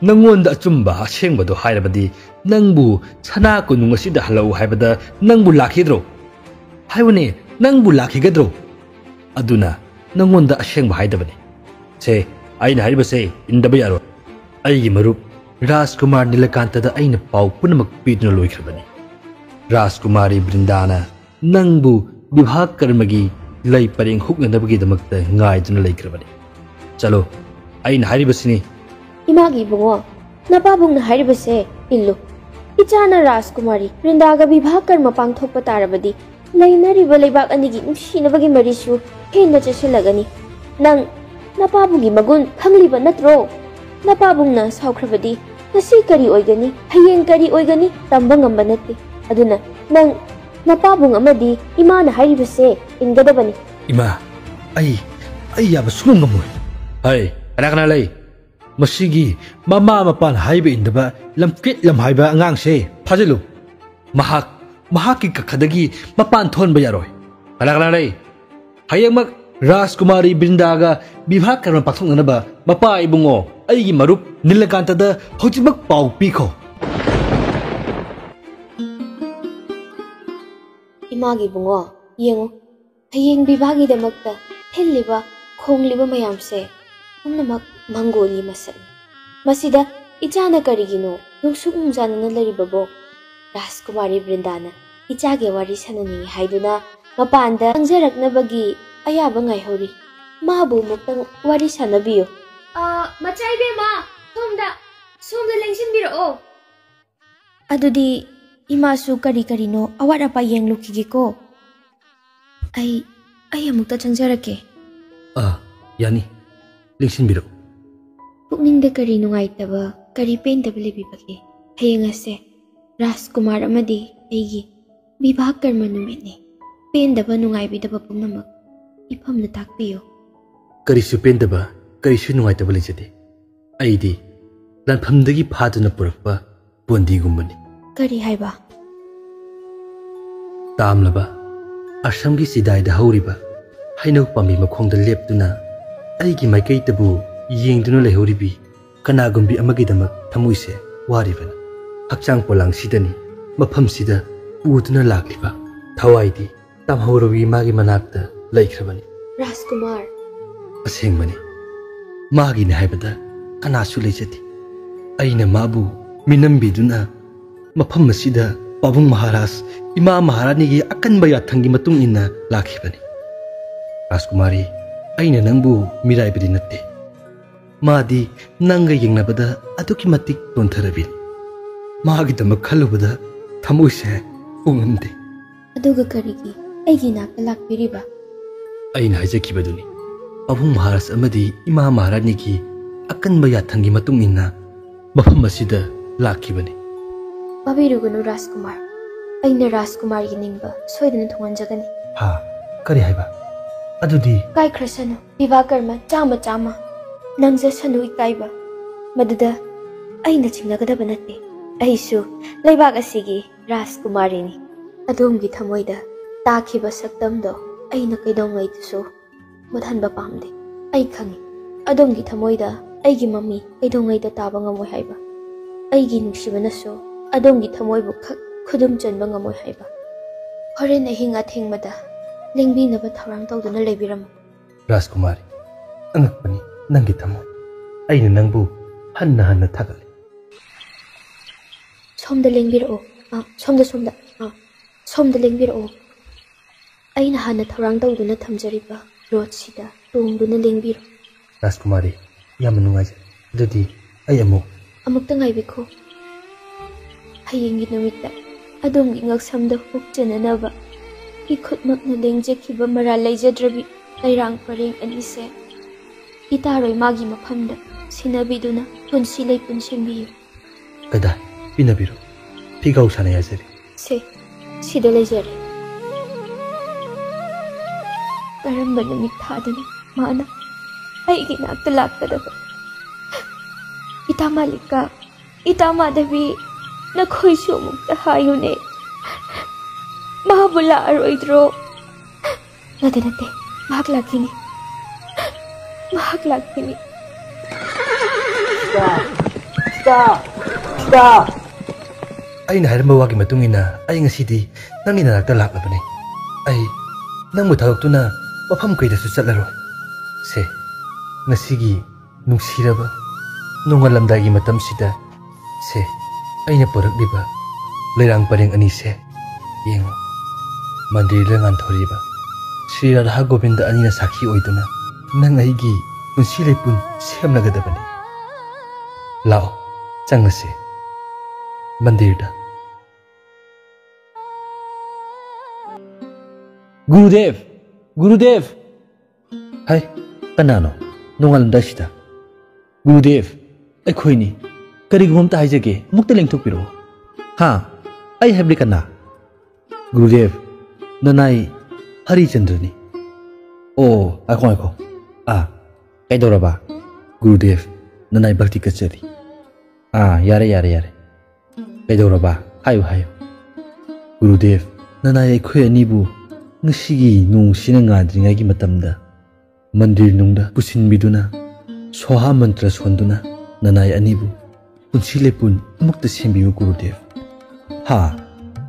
ꯅꯪꯉꯣꯟꯗ ꯑꯆꯨꯝꯕ ꯑꯁꯦꯡꯕꯗꯣ ꯍꯥꯏꯔꯕꯗꯤ ꯅꯪꯕꯨ ꯁꯅꯥ ꯀꯣꯅꯨꯡ ꯑꯁꯤꯗ ꯍꯜꯂꯛꯎ ꯍꯥꯏꯕꯗ ꯅꯪꯕꯨ ꯂꯥꯛꯈꯤꯗ꯭ꯔꯣ ꯍꯥꯏꯕꯅꯦ ꯅꯪꯕꯨ ꯂꯥꯛꯈꯤꯒꯗ꯭ꯔꯣ ꯑꯗꯨꯅ ꯅꯪꯉꯣꯟꯗ ꯑꯁꯦꯡꯕ ꯍꯥꯏꯗꯕꯅꯤ ꯁꯦ ꯑꯩꯅ ꯍꯥꯏꯔꯤꯕꯁꯦ ꯏꯟꯗꯕ ꯌꯥꯔꯣꯏ ꯑꯩꯒꯤ ꯃꯔꯨꯞ ꯔꯥꯖꯀꯨꯃꯥꯔ ꯅꯤꯂꯀꯥꯟꯇꯗ ꯑꯩꯅ ꯄꯥꯎ ꯄꯨꯝꯅꯃꯛ ꯄꯤꯗꯨꯅ ꯂꯣꯏꯈ꯭ꯔꯕꯅꯤ ꯔꯥꯖꯀꯨꯃꯥꯔꯤ ꯕ꯭ꯔꯤꯟꯗꯥꯅ ꯅꯪꯕꯨ ꯕꯤꯚꯥ ꯀꯔꯃꯒꯤ ꯂꯩ ꯄꯔꯦꯡ ꯍꯨꯛꯅꯅꯕꯒꯤꯗꯃꯛꯇ ꯉꯥꯏꯗꯨꯅ ꯂꯩꯈ꯭ꯔꯕꯅꯤ ꯆꯂꯣ ꯑꯩꯅ ꯍꯥꯏꯔꯤꯕꯁꯤꯅꯤ इमागी इबुंगो नपाबुंगना हारिबसे इल्लु इचाना राजकुमारी बृंदागा विवाह कर्म पांगथोकपा तारबदी लैनरिबा लेबाक अनिगी नुसिनबगी मरिसु हेन्ना चेसिलगनी नंग नपाबुंगी मगुन खंगलिबा नत्रो नपाबुंगना सावख्रबदी नसी करी ओइगनी हयेंग करी ओइगनी तंबा ngamba नत्ते अदुना नंग नपाबुंग अमदी इमाना हारिबसे इनगदबनी इमा आई याबा सुंगमोय हाय कना लay मसीगी ममा मपान हाइबे इंदबा लमफिट लमहाइबा अंगांगसे फाजिलु महाकी कखदगी मपान थोनबा यारोय कना लay हयेंमक राजकुमारी बृंदागा विवाह कर्म पाथोंगनबा मपा इबुंगो अइगी मरुप नीलकांतदा हौजिमक पाउ पीखो इमागी बुंगो येंगो हयेंग विवाहगी दमकता हिल्लिबा खोंगलिबा मयामसे पुनमक मंगोली मसक मसिदा इचाना करिगिनो नुसुक नुजानना लरिबबो राजकुमारी बृंदाना इचागे वारी सननी हाइदुना मपानदा अंजरकनबगी अयाबा ngaihori माबु मुक्तंग वारी सनबियो मचाइबे मा सोमदा लेंसिनबिरो अदुदी इमासु करिनो अवार अपा येंगलुखिगेको आई अमुक्ता चंजरके यानी लेंसिनबिरो पुकनिंग करी नुंगाइतबा करी पेंदब लेबिबगे हयेंगसे राजकुमार अमदी एगी विवाह कर्म नुमितने पेंदब नुंगाइबिदब पुनमक इफमन ताकपियो करिसु पेंदब करिसु नुंगाइतब लेजदे आइदी लानफमदगी फादुना पुरकपा बोंदीगुंबनी करी हाइबा तामलबा असमगी सिदाइदा हौरिबा हाइनौ पामी मखोंदा लेपदुना आइगी माइकैतबु येंदुना लेहौरिबी कनागुंबी अमगिदमक थमुइसे वारिबन हक्चांग पोलांग सिदनी मफमसिदा उदुना लाक्लिबा थवाइदी तमहौरवी मागी मनाक्ता लैख्रबनी राजकुमार असेंगमनी मागी ने हाइबदा कनासु लेजति अइना माबु मिनम्बिदुना मफमसिदा पाबुंग महाराज इमा महारानीगी अकनबा याथंगी मतुंग इन्ना लाखिबनी राजकुमारी अइना नंबु मिराइबदी नत्ते मादी नंगा येंगनबदा अदुकी मतिक तोंथरबिन मागी दम खलुबदा थमुइसे उंगमदे अदुगा करिगी अइगी नाक लाक्पिरिबा अइना हाइजखिबदुनी पाबुंग महाराज अमदी इमा महारानीगी अकनबा याथंगी मतुंग इन्ना मफम असिदा लाखिबनी बाबिरुगनु राजकुमार अइना राजकुमार की निंबा सोइदन थोंगनजगनी हा करी हाइबा अदुदी काय ख्रसनु विवाह कर्म चामा नंजसनु इकाइबा मदुदा अइना चिंगनगदब नत्ते अइसु लैबाक असिगी राजकुमारीनी अदोमगी थमोइदा ताखिबा सक्तमदो अइना कैदोंगैदसु मुथनबा पामदे अइ खंगी अदोमगी थमोइदा अइगी मम्मी कैदोंगैदा ताबा ngमोइ हाइबा अइगी नुसिबनसु अदोमगी थमोइबु खक खुदुम चनबा ngमोइ हाइबा होरेन अहिंग अथेंगमदा लेंबिनबा थौरांग तौदुना लेबिरम राजकुमारी अंगपनी नंगी थमो अइना नंबु हन्ना थागले सोमदा लेंबिरो सोमदा लेंबिरो अइना हन्ना थौरांग तौदुना थमजरिबा रोड सिदा tongduna lengbiru. Rajkumari, yam nungaje. Dudi ay amukta ngaibikho. Hayingi numitta adom gi ngaksamda hukjananaba ikhutmakna lengjakhiba mara laijadrabi lairang pareng anise itaroi magi mafamda sinabiduna punsi leipun sembiyu. Kada pinabiru pigau sana yajari. Se sida lejare. Karamba numit thadani mana aigi nakta lakadaba. Ita Malika, Ita Madhavi, nakoisu mukta hayune. Mahabula aroidro. Nate, mahak lagini. Stop! Ay naharamba wagi matungina ay ngasidi nang ninanagta laklabane. Ay nang mutawagtuna mafam kaydasu chatlaroi. Se ngasigi nungsiraba nongalamdagi matamsida se aina porakliba leirang pareng anise yengo mandir ngan thoriba Sri Radha Govinda anina sakhi oiduna nang aigi punsi leipun semlagadabani. Lao changase mandirda. Gurudev hai kanano nongalamda sida Gurudev अखोइनी करिगुमता हाइजगे मुक्ता लेंथोकपिरो हाँ आई हेबली कन्ना गुरुदेव ननाई हरिचंद्रनी ओ आखो कैदौरबा गुरुदेव ननाई भक्ति कचरी यारे कैदौरबा हायो गुरुदेव ननाई अखोइ अनिबु ngसिगी नुंसिना ngaद्रिङाइगी मतमदा मंदिर नुंगदा पुसिनबिदुना सोहा मंत्र सोंदुना ननाई अनिबु पुंसी लेपुन मुक्त सेंबियु गुरुदेव. हा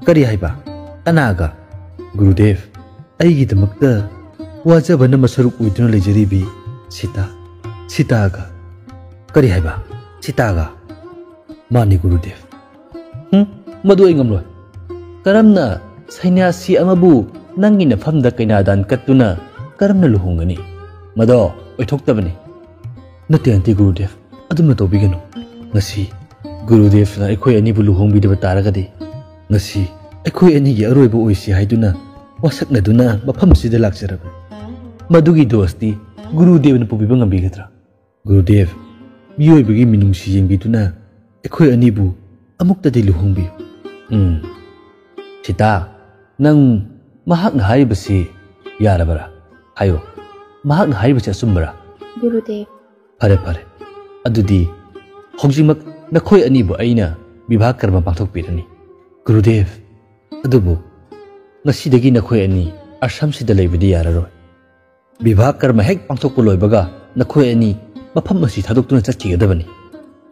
करी हाइबा अनागा गुरुदेव अइगी दमक्ता वाजबन मसरुक उइदुना लेजरिबी सीतागा करी हाइबा सीतागा मानी गुरुदेव. मदु इंगमलोय करमना सैन्यासी अमबु नंगी नफमदा कैनादान कत्तुना करमना लुहुंगनी मदो ओइथोक्तबनी नते अंति गुरुदेव अदुमना तोबिगनु ngasi गुरुदेव ना अखोइ अनिबु लुहोंबिदबा तारगदि ngasi अखोइ अनिगी अरोइबु ओइसि हाइदुना वासकनदुना मफमसिदा लाक्चरब मदुगी दोस्ती गुरुदेव न पुबिबा ngambigatra गुरुदेव मियोइबगी मिनुंगसि येंबिदुना अखोइ अनिबु अमुक्तदि लुहोंबि सीता नंग महाक न हाइबसि यारबरा हायो महाक न हाइबसि असुमबरा गुरुदेव फरे अदुदी हौजिमक नखोइ अनिबु अइना विवाह कर्म पांथोकपिरनी गुरुदेव अदुबु ngasiदगी नखोइ अनि आश्रमसिदा लेबदि याररोय विवाह कर्म हेक पांथोकपु लोइबगा नखोइ अनि मफम असि थादोक्तुना चटखिगदबनी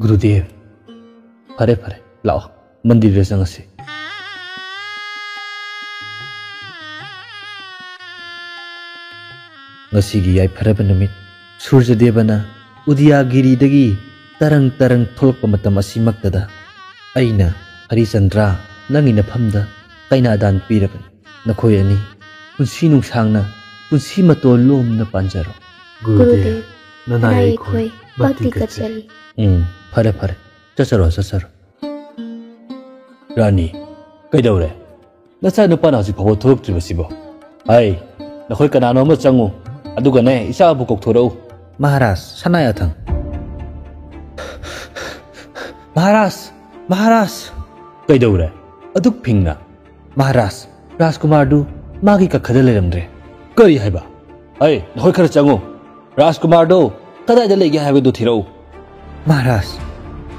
गुरुदेव फरे लाओ मंदिर रे संगसे ngasiगी याइ फरब नमित सूर्यदेवना उदियागिरीदगी तरंग थोलप मतम असिमक्तदा अइना हरिचंद्रा नंगी नफमदा कैनादान पीरबन नखोइ अनि पुंसी नुंसांगना पुंसी मतो लोमना पांजरो गुरुदेव ननाई खोइ भक्ति कचरी फरे चचरो रानी कैदौरे नचा नुपाना हजि फबो थोरक्त्रिबसिबो हाय नखोइ कनानो म चंगु अदुगने इसाबु कोकथोरौ महाराज सनायाथं महाराज कैदौरे अदुक फिंगना महाराज राजकुमार दु मागी कखद लेरमद्रे करी हाइबा अय नखोइ खर चंगु राजकुमार दो कदाइदा लेगे हाइबदु थिरौ महाराज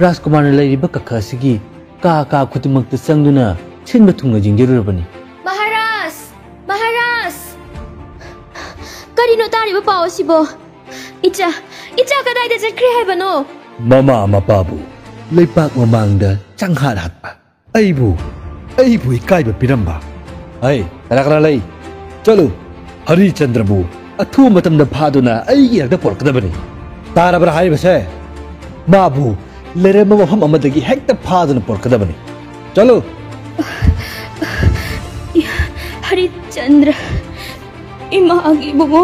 राजकुमार ने लेरिबा कखा सिगी का खुतमक्त चंगदुना छिनबा थुंगना जिंगेरुरबनी महाराज करिनो तारिबा पावसिबो इचा कदाइदा चक्रे हाइबनो ममा मपाबु लेपाक ममांगदा चंगहार हातपा अइबु इकाइबा पिरंबा अय तराकरा लई चलो हरिचंद्रबु अथु मतमदा फादुना अइगी हक्ता पोरकदबनी तारबरा हाइबसे माबु लेरेम मफम अमदगी हेक्ता फादुना पोरकदबनी चलो हरिचंद्र इमागी बुमो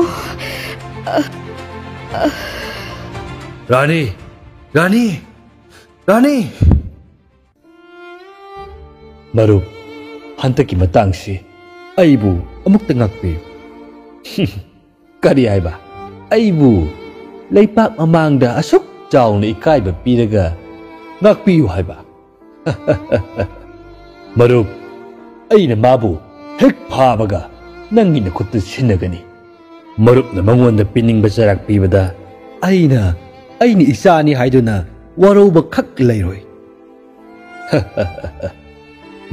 रानी रानी रानी मरुप हंतकी मतंगसी अइबु अमुक्त ngakpiyu करी आइबा अइबु leipak mamangda asuk chauna ikaiba piraga ngakpiyu haiba मरुप अइना माबु हेक फाबगा नंगी नखुत्तु सिन्नगनी मरुप न मंगोंदा पिनिंगबा चराक पीबदा अइना इसानी हाइदुना वरोबा खक लैरोय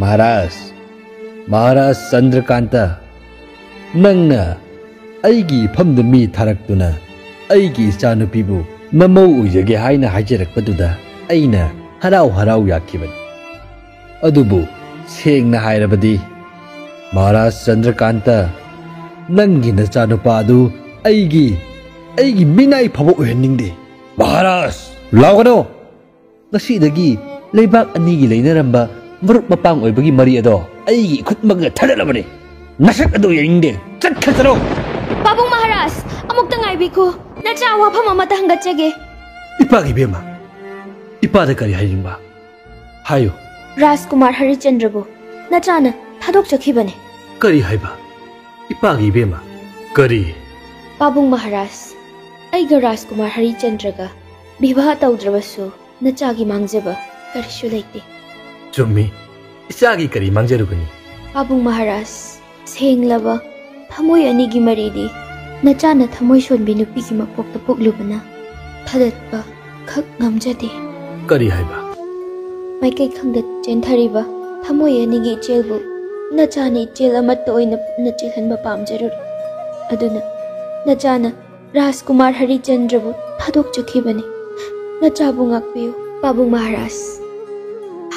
महाराज चंद्रकांता नंगना अइगी फमदा मी थारक्तुना अइगी इचानुपीबु ममौ उइजगे हाइना हाइजरकपदुदा अइना हराउ हराउ याखिबनी अदुबु सेंगना हाइरबदी महाराज चंद्रकांता नंगी नचानुपादु अइगी मिनाई फबो ओहनिंगदे महाराज लावगनो ngasiदगी लेबाक अनिगी लेनरंबा मरुप मपांग ओइबगी मरी अदो अइगी खुतमग थडलबनी नसक अदो यिंगदे चटखतरो पाबुंग महाराज अमुक्ता ngaibiko nacha wafam amata hangachege इपागी बेमा इपादा करी हाइरिंगबा हायो राजकुमार हरिचंद्रबु नचाना थादोक चखिबने करी हाइबा इपागी बेमा करी पाबुंग महाराज अइगा राजकुमार हरिचंद्रगा विवाह तौद्रबसु नचागी मांगजबा करिसु लेते चुम्मी इचागी करी मांगजरुगनी पाबुंग महाराज सेंगलबा थमोय अनिगी मरीदी नचाना थमोय सोनबी नुपीगी मपोक्ता पोक्लुबना थादतबा खक ngamjade करी हाइबा माइकई खंगदत चेंथरीबा थमोय अनिगी चेलबु नचानी चेल अमत ओइना पुना चेलहनबा पामजरुरी अदुना नचाना राजकुमार हरिचंद्रबु थादोक चखिबने नचाबु ngakpiyu पाबुंग महाराज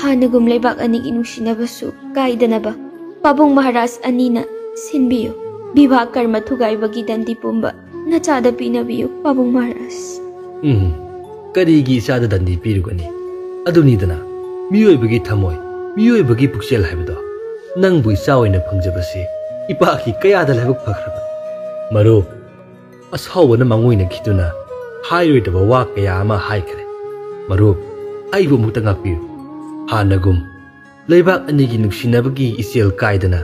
हानगुम लेबाक अनिगी नुसिनबसु काइदनबा पाबुंग महाराज अनिना सिनबियो विवाह कर्म थुगाइबगी दंदी पुंबा नचादा पिनबियो पाबुंग महाराज करीगी इचादा दंदी पिरुगनी अदुनीदना मियोइबगी थमोय मियोइबगी पुक्सेल हाइबदो नंगबु इचा ओइना फंगजबसे इपाकी कयादा लाइबक फखरबा मरुप असौबना मंगोइना खिदुना हाइरोइदबा वा कया अमा हाइखरे मरुप अइबु मुक्ता ngakpiyu हानगुम लेबाक अनिगी नुसिनबगी इचेल काइदना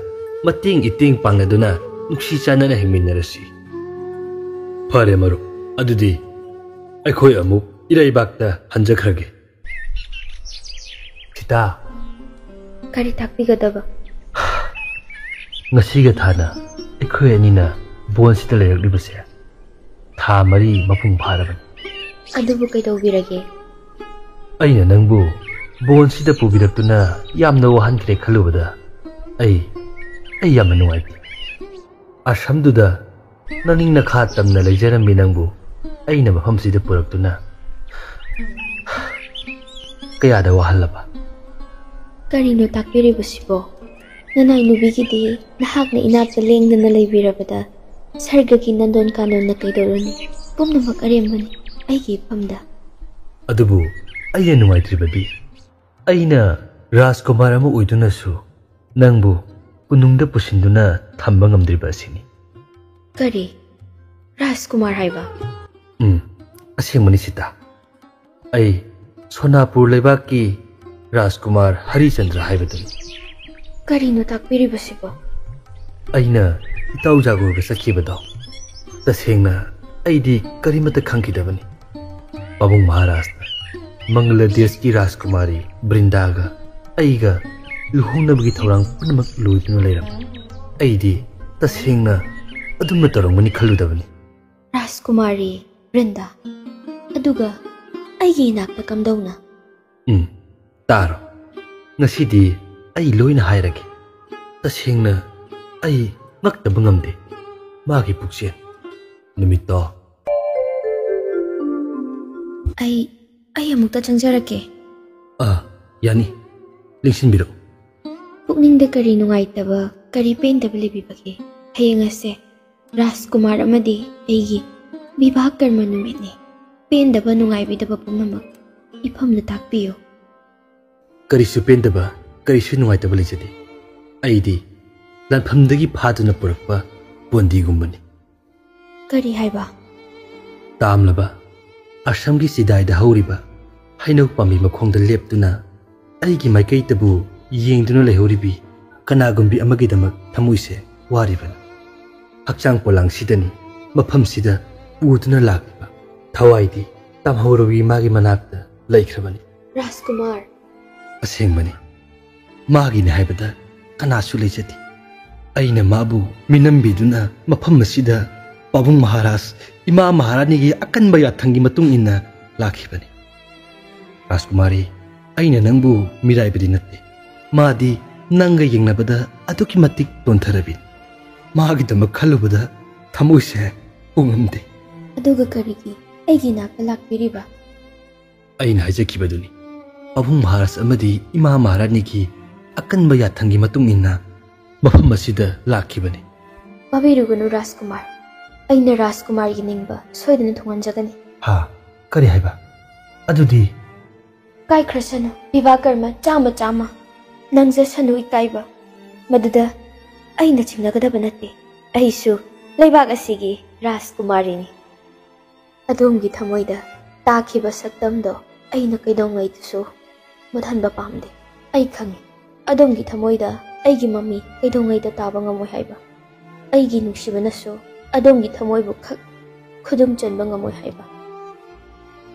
मतेंग इतेंग पांगदुना नुसी चानना हिमिनरसी फरे मरुप अदुदी अखोय अमुक इराइबाकता हंजखरगे सीता करी ताकपिगदबा ngasiga thana अखोय अनिना बोनसिता लेरकलिबसे था मरी मपुंग फारबन अदुबु कैदौबिरगे अइना नंगबु बोनसिदा पुबिरक्तुना यामना वहानखरे खलुबदा अइ यामना नुवाइबि असमदुदा ननिंगना खा तमना लेजरमि नंगबु अइना मफमसिदा पुरक्तुना कयादा वहलबा करिनो ताकपिरिबसिबो ननाई नुबिगिदी नहाकना इनापता लेंगदना लेबिरबदा सर्गकी नंदोन कानोनना कैदौरनी पुमनमक अरेमबनी अइगी फमदा अदुबु अइना नुवाइत्रिबदी अइना राजकुमार अमा ओइदुनासु नंगबु कुनुंगदा पुसिंदुना थम्बा ngamdriba asini करी राजकुमार हाइबा असेंगमनि सीता अइ सोनापुर लेबाकी राजकुमार हरिचंद्र हाइबदुनी करिनो ताकपिरिबसिबो अइना इताउ जागोरबा सखिबदो तसेंगना अइदी करिमता खंखिदबनी पाबुंग महाराज मंगलादेश की राजकुमारी बृंदागा अइगा लुहुंगनबगी थौरांग पुनमक लुइदुना लेरम अइदी तसेंगना अदुमना तोरंगमनि खलुदबनी राजकुमारी बृंदा अदुगा अइगी नाकता कमदौना तारो ngasiदी अइ लोइना हाइरगे तसेंगना अइ ngaktaba ngamde मागी पुक्सेन नुमितो आई अमुक्ता चंगजरके यानी लिंगसिन बिरो पुकनिंगदा करी नुंगाइतबा करी पेंदबा लेबिबगे हयेंगसे राजकुमार अमदी अइगी विवाह कर्म नुमितने पेंदबा नुंगाइबिदबा पुमनमक इफमना ताकपियो करिसु पेंदबा करिसु नुंगाइतबा लेजदे अइदी लानफमदगी फादुना पुरकपा बोंदीगुम्बनी करी हाइबा तामलबा असमगी सिदाइदा हौरिबा हैनौ पामी मखोंदा लेप्तुना अैगी माइकैतबु येंगदुना लेहौरिबि कनागुंबि अमगिदमक थमुइसे वारिबन हक्चांग पोलांगसिदनी मफमसिदा उदुना लागिबा थवाइदि तामहौरबि मागी मनाक्ता लैख्रबनी राजकुमार असेंगबनी मागिने हाइबदा कनासु लेजति अैना माबु मिनम्बिदुना मफमसिदा पाबुंग महाराज इमा महारानी अकनबा याथंगी मतुंग इन्ना लाखिबनी राजकुमारी अैना नंबु मिराइबदि नत्ते मादी नंगा येंगनबदा अदुकी मतिक तोंथरबि मागिदमक खलुबदा थमुइसे उंगमदे अदुगा करिगी अैगी नाका लाक्पिरिबा अैना हाइजखिबदुनी पाबुंग महाराज अमदी इमा महारानी की अकनबा याथंगी मतुंग इन्ना मफम असिदा लाखिबनी बाबिरुगनु राजकुमार अैना राजकुमार की निंगबा सोयदन थोंगनजगनी हा करि हाइबा अदुदी काय खरसनु विवाह कर्म चामा चामा नंगजसनु इकाइबा मदुदा अैना चिंगनगदबा नत्ते अैसु लैबाग असिगी राजकुमारीनी अदोमगी थमोइदा ताखिबा सक्तमदो अैना कैदोंगैदुसु मुधनबा पामदे अै खंगी अदोमगी थमोइदा अैगी मम्मी कैदोंगैदा ताबा ngमोइ हाइबा अैगी नुसिबनसु अदोमगी थमोइबु खक खुदुम चनबा ngमोइ हाइबा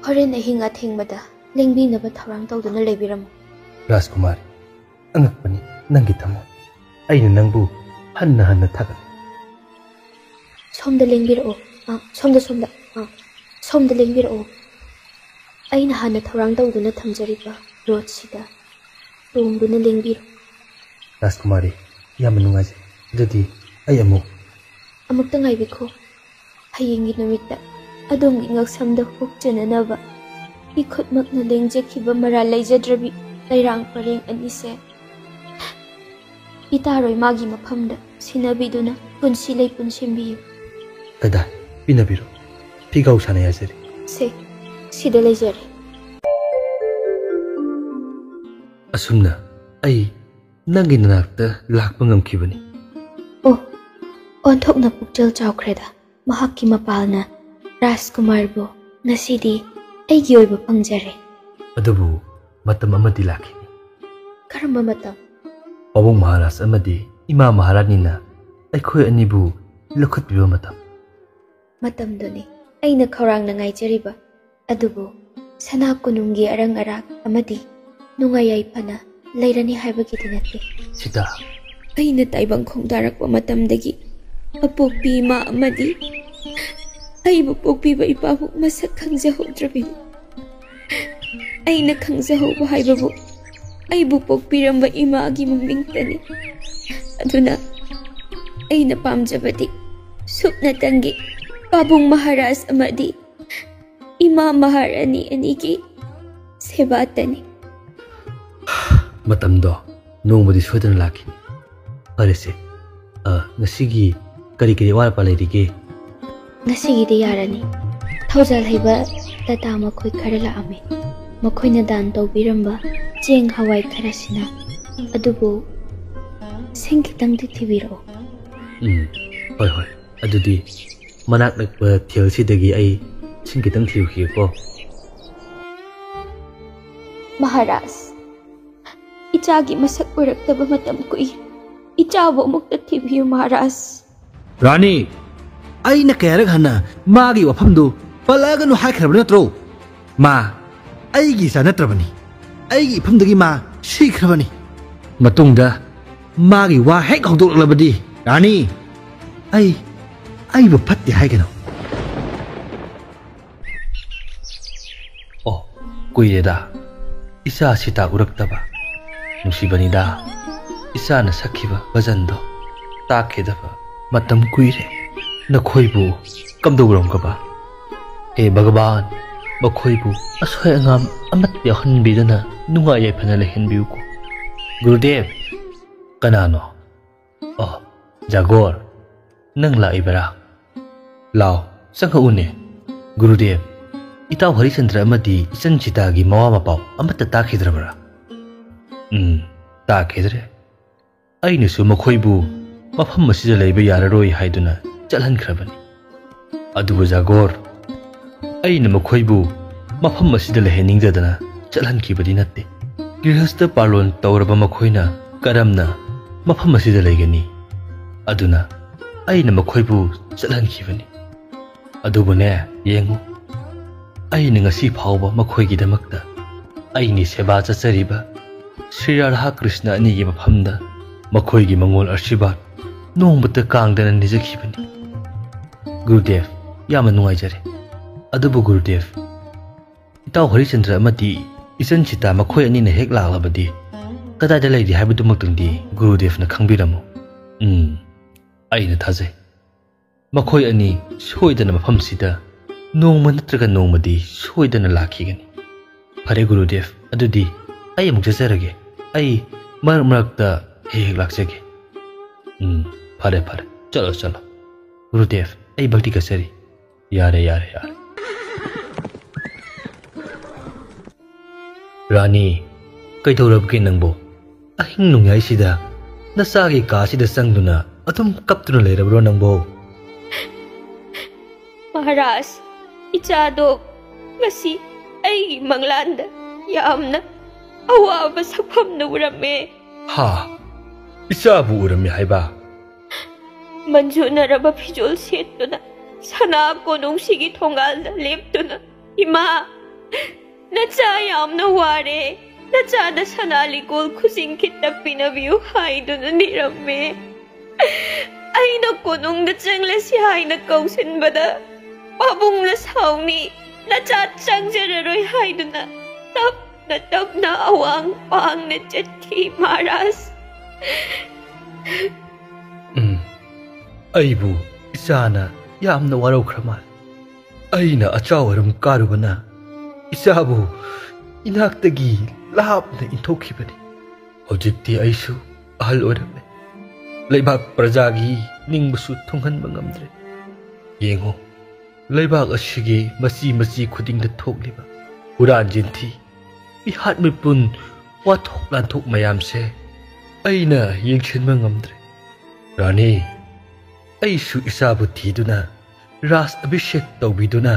होरेन अहिंग अथेंगबदा लेंबिनबा थौरांग तौदुना लेबिरम राजकुमारी अंगपनी नंगी थमो अैना नंबु हन्ना हन्ना थगन सोमदा लेंबिरओ सोमदा लेंबिरओ अैना हन्ना थौरांग तौदुना थमजरिबा रोडसिदा तोंगदुना लेंबिरो राजकुमारी याम नुंगाजे दुदी अै अमुक्ता ngaiबिखो हयेंगी नुमित्ता अदोमगी ngaksamda hukjananaba इखुदमकना लेंजखिबा मरा लैजद्रबि लैरांग परेंग अनिसे इतारोय मागी मफमदा सिनबिदुना पुनसि लै पुनसिमबियु कदा पिनबिरो फिगाउ साने याजरे से सिदा लैजरे असुमना अै नंगी ननाक्ता लाखपा ngमखिबनी ओ ओंथोकना पुक्चल चावख्रेदा महाक्की मपालना राजकुमारबो ngasiदी अैगी ओइबा पंगजरे अदुबु मतम अमदी लाखिनी करम्बा मतम पाबुंग महाराज अमदी इमा महारानीना अैखोय अनिबु लखतबिबा मतमदुनी अैना खौरांगना ngaiजरिबा अदुबु सना कुनुंगी अरंग अराक अमदी नुंगायाई फना लैरनी हाइबगी नत्ते सिदा अैना ताइबंग खोंगदारकपा मतमदगी अपोक्पी इमा अमदी अैबु पोक्पीबा इपाबु मसक खंगजहौद्रबिनी अैना खंगजहौबा हाइबबु अैबु पोक्पीरंबा इमागी ममिंगतनी अदुना अैना पामजबदी सुपनतंगी पाबुंग महाराज अमदी इमा महारानी अनिगी सेबातनी मतमदो नोंबदी सोदन लाखिनी फरेसे ngasiगी kari kari wala paleriगे ngasigiди yarani thawjal haiba tata makhoi khara laame makhoina dan tawbiramba cheng hawai kharasina adubu singkitang thibiro hoi hoi adudi manak lakpa thial sidagi ai singkitang thiuki ko maharaj ichagi masak uraktaba matam kui इचाबो मुक्त थिबियु महाराज रानी अैना कैरग हना मागी वफमदु पलागनु हाखरब नत्रो मा अैगी सा नत्रबनी अैगी इफमदगी मा सिखरबनी मतुंगदा मागी वा हेक हौदोलबदी रानी अैबु फत्ते हाइगनो ओ कुइरेदा इसा सिता उरक्तबा नुसिबनीदा इसाना सखिबा भजनदो ताखेदबा मतम कुइरे नखोइबु कमदौरमगबा हे भगवान मखोइबु असोय अंगाम अमत यहनबिदना नुंगा याइफना लेहनबिउको गुरुदेव कनानो जागोर नंग लाइबरा लाओ संखउने गुरुदेव इताव हरिचंद्र अमदी इचन चितागी मवा मपाव अमत ताखेद्रबरा ताखेद्रे अैनसु मखोइबु मफम मसिदा लैबा याररोय हाइदुना चलहनख्रबनी अदुबु जागोर ꯑꯩꯅ ꯃꯈꯣꯏꯕꯨ ꯃꯐꯝ ꯑꯁꯤꯗ ꯂꯩꯍꯟꯅꯤꯡꯗꯗꯅ ꯆꯠꯍꯟꯈꯤꯕꯗꯤ ꯅꯠꯇꯦ ꯒ꯭ꯔꯤꯍꯁꯇ ꯄꯥꯂꯣꯟ ꯇꯧꯔꯕ ꯃꯈꯣꯏꯅ ꯀꯔꯝꯅ ꯃꯐꯝ ꯑꯁꯤꯗ ꯂꯩꯒꯅꯤ ꯑꯗꯨꯅ ꯑꯩꯅ ꯃꯈꯣꯏꯕꯨ ꯆꯠꯍꯟꯈꯤꯕꯅꯤ ꯑꯗꯨꯕꯨꯅꯦ ꯌꯦꯡꯉꯨ ꯑꯩꯅ ꯉꯁꯤ ꯐꯥꯎꯕ ꯃꯈꯣꯏꯒꯤꯗꯃꯛꯇ ꯑꯩꯅꯤ ꯁꯦꯕꯥ ꯆꯠꯆꯔꯤꯕ ꯁ꯭ꯔꯤ ꯔꯥꯙꯥ ꯀ꯭ꯔꯤꯁꯅ ꯑꯅꯤꯒꯤ ꯃꯐꯝꯗ ꯃꯈꯣꯏꯒꯤ ꯃꯉꯣꯜ ꯑꯥꯔꯁꯤꯕꯥꯗ ꯅꯣꯡꯃꯇ ꯀꯥꯡꯗꯅ ꯅꯤꯖꯈꯤꯕꯅꯤ ꯒꯨꯔꯨꯗꯦv ꯌꯥꯝꯅ ꯅꯨꯡꯉꯥꯏꯖꯔꯦ ꯑꯗꯨꯕꯨ ꯒꯨꯔꯨꯗꯦv ꯏꯇꯥꯎ ꯍꯔꯤꯆꯟꯗ꯭ꯔ ꯑꯃꯗꯤ ꯏꯆꯟ ꯁꯤꯇꯥ ꯃꯈꯣꯏ ꯑꯅꯤꯅ ꯍꯦꯛ ꯂꯥꯛꯂꯕꯗꯤ ꯀꯗꯥꯏꯗ ꯂꯩꯔꯤ ꯍꯥꯏꯕꯗꯨꯃꯛꯇꯪꯗꯤ ꯒꯨꯔꯨꯗꯦvꯅ ꯈꯪꯕꯤꯔꯝꯃꯨ ꯑꯩꯅ ꯊꯥꯖꯩ ꯃꯈꯣꯏ ꯑꯅꯤ ꯁꯣꯏꯗꯅ ꯃꯐꯝꯁꯤꯗ ꯅꯣꯡꯃ ꯅꯠꯇ꯭ꯔꯒ ꯅꯣꯡꯃꯗꯤ ꯁꯣꯏꯗꯅ ꯂꯥꯛꯈꯤꯒꯅꯤ ꯐꯔꯦ ꯒꯨꯔꯨꯗꯦv ꯑꯗꯨꯗꯤ ꯑꯩ ꯑꯃꯨꯛ ꯆꯠꯆꯔꯒꯦ ꯑꯩ ꯃꯔꯛ ꯃꯔꯛꯇ ꯍꯦꯛ ꯂꯥꯛꯆꯒꯦ ꯐꯔꯦ ꯐꯔꯦ ꯆꯠꯂꯣ ꯆꯠꯂꯣ ꯒꯨꯔꯨꯗꯦv ꯑꯩ ꯚꯛꯇꯤ ꯀꯠꯆꯔꯤ ꯌꯥꯔꯦ ꯌꯥꯔꯦ ꯌꯥꯔꯦ ꯔꯥꯅꯤ ꯀꯩꯗꯧꯔꯕꯒꯦ ꯅꯪꯕꯣ ꯑꯍꯤꯡ ꯅꯣꯡꯌꯥꯏꯁꯤꯗ ꯅꯆꯥꯒꯤ ꯀꯥꯁꯤꯗ ꯆꯪꯗꯨꯅ ꯑꯗꯨꯝ ꯀꯞꯇꯨꯅ ꯂꯩꯔꯕ꯭ꯔꯣ ꯅꯪꯕꯣ ꯃꯍꯥꯔꯥꯖ ꯏꯆꯥꯗꯣ ꯉꯁꯤ ꯑꯩꯒꯤ ꯃꯪꯂꯥꯟꯗ ꯌꯥꯝꯅ ꯑꯋꯥꯕ ꯁꯛꯐꯝꯅ ꯎꯔꯝꯃꯦ ꯍꯥ ꯏꯆꯥꯕꯨ ꯎꯔꯝꯃꯦ ꯍꯥꯏꯕ ꯃꯟꯖꯨꯅꯔꯕ ꯐꯤꯖꯣꯜ ꯁꯦꯠꯇꯨꯅ ꯁꯅꯥ ꯀꯣꯅꯨꯡꯁꯤꯒꯤ ꯊꯣꯡꯒꯥꯜꯗ ꯂꯦꯞꯇꯨꯅ ꯏꯃꯥ ꯅꯆꯥ ꯌꯥꯝꯅ ꯋꯥꯔꯦ ꯅꯆꯥꯗ ꯁꯅꯥ ꯂꯤꯀꯣꯜ ꯈꯨꯖꯤꯡ ꯈꯤꯇ ꯄꯤꯅꯕꯤꯌꯨ ꯍꯥꯏꯗꯨꯅ ꯅꯤꯔꯝꯃꯦ ꯑꯩꯅ ꯀꯣꯅꯨꯡꯗ ꯆꯪꯂꯁꯤ ꯍꯥꯏꯅ ꯀꯧꯁꯤꯟꯕꯗ ꯄꯥꯕꯨꯡꯅ ꯁꯥꯎꯅꯤ ꯅꯆꯥ ꯆꯪꯖꯔꯔꯣꯏ ꯍꯥꯏꯗꯨꯅ ꯇꯞꯅ ꯇꯞꯅ ꯑꯋꯥꯡ ꯄꯥꯡꯅ ꯆꯠꯈꯤ ꯃꯍꯥꯔꯥꯖ ꯑꯩꯕꯨ ꯏꯆꯥꯅ ꯌꯥꯝꯅ ꯋꯥꯔꯧꯈ꯭ꯔ ꯃꯥꯜꯂꯦ ꯑꯩꯅ ꯑꯆꯥꯎ ꯑꯔꯨꯝ ꯀꯥꯔꯨꯕꯅ ꯏꯆꯥꯕꯨ ꯏꯅꯥꯛꯇꯒꯤ ꯂꯥꯞꯅ ꯏꯟꯊꯣꯛꯈꯤꯕꯅꯤ ꯍꯧꯖꯤꯛꯇꯤ ꯑꯩꯁꯨ ꯑꯍꯜ ꯑꯣꯏꯔꯝꯃꯦ ꯂꯩꯕꯥꯛ ꯄ꯭ꯔꯖꯥꯒꯤ ꯅꯤꯡꯕꯁꯨ ꯊꯨꯡꯍꯟꯕ ꯉꯝꯗ꯭ꯔꯦ ꯌꯦꯡꯉꯨ ꯂꯩꯕꯥꯛ ꯑꯁꯤꯒꯤ ꯃꯆꯤ ꯃꯆꯤ ꯈꯨꯗꯤꯡꯗ ꯊꯣꯛꯂꯤꯕ ꯍꯨꯔꯥꯟ ꯆꯤꯟꯊꯤ ꯃꯤꯍꯥꯠ ꯃꯤꯄꯨꯟ ꯋꯥꯊꯣꯛ ꯂꯥꯟꯊꯣꯛ ꯃꯌꯥꯝꯁꯦ ꯑꯩꯅ ꯌꯦꯡꯁꯤꯟꯕ ꯉꯝꯗ꯭ꯔꯦ ꯔꯥꯅꯤ ꯑꯩꯁꯨ ꯏꯆꯥꯕꯨ ꯊꯤꯗꯨꯅ ꯔꯥꯖ ꯑꯚꯤಷꯦꯛ ꯇꯧꯕꯤꯗꯨꯅ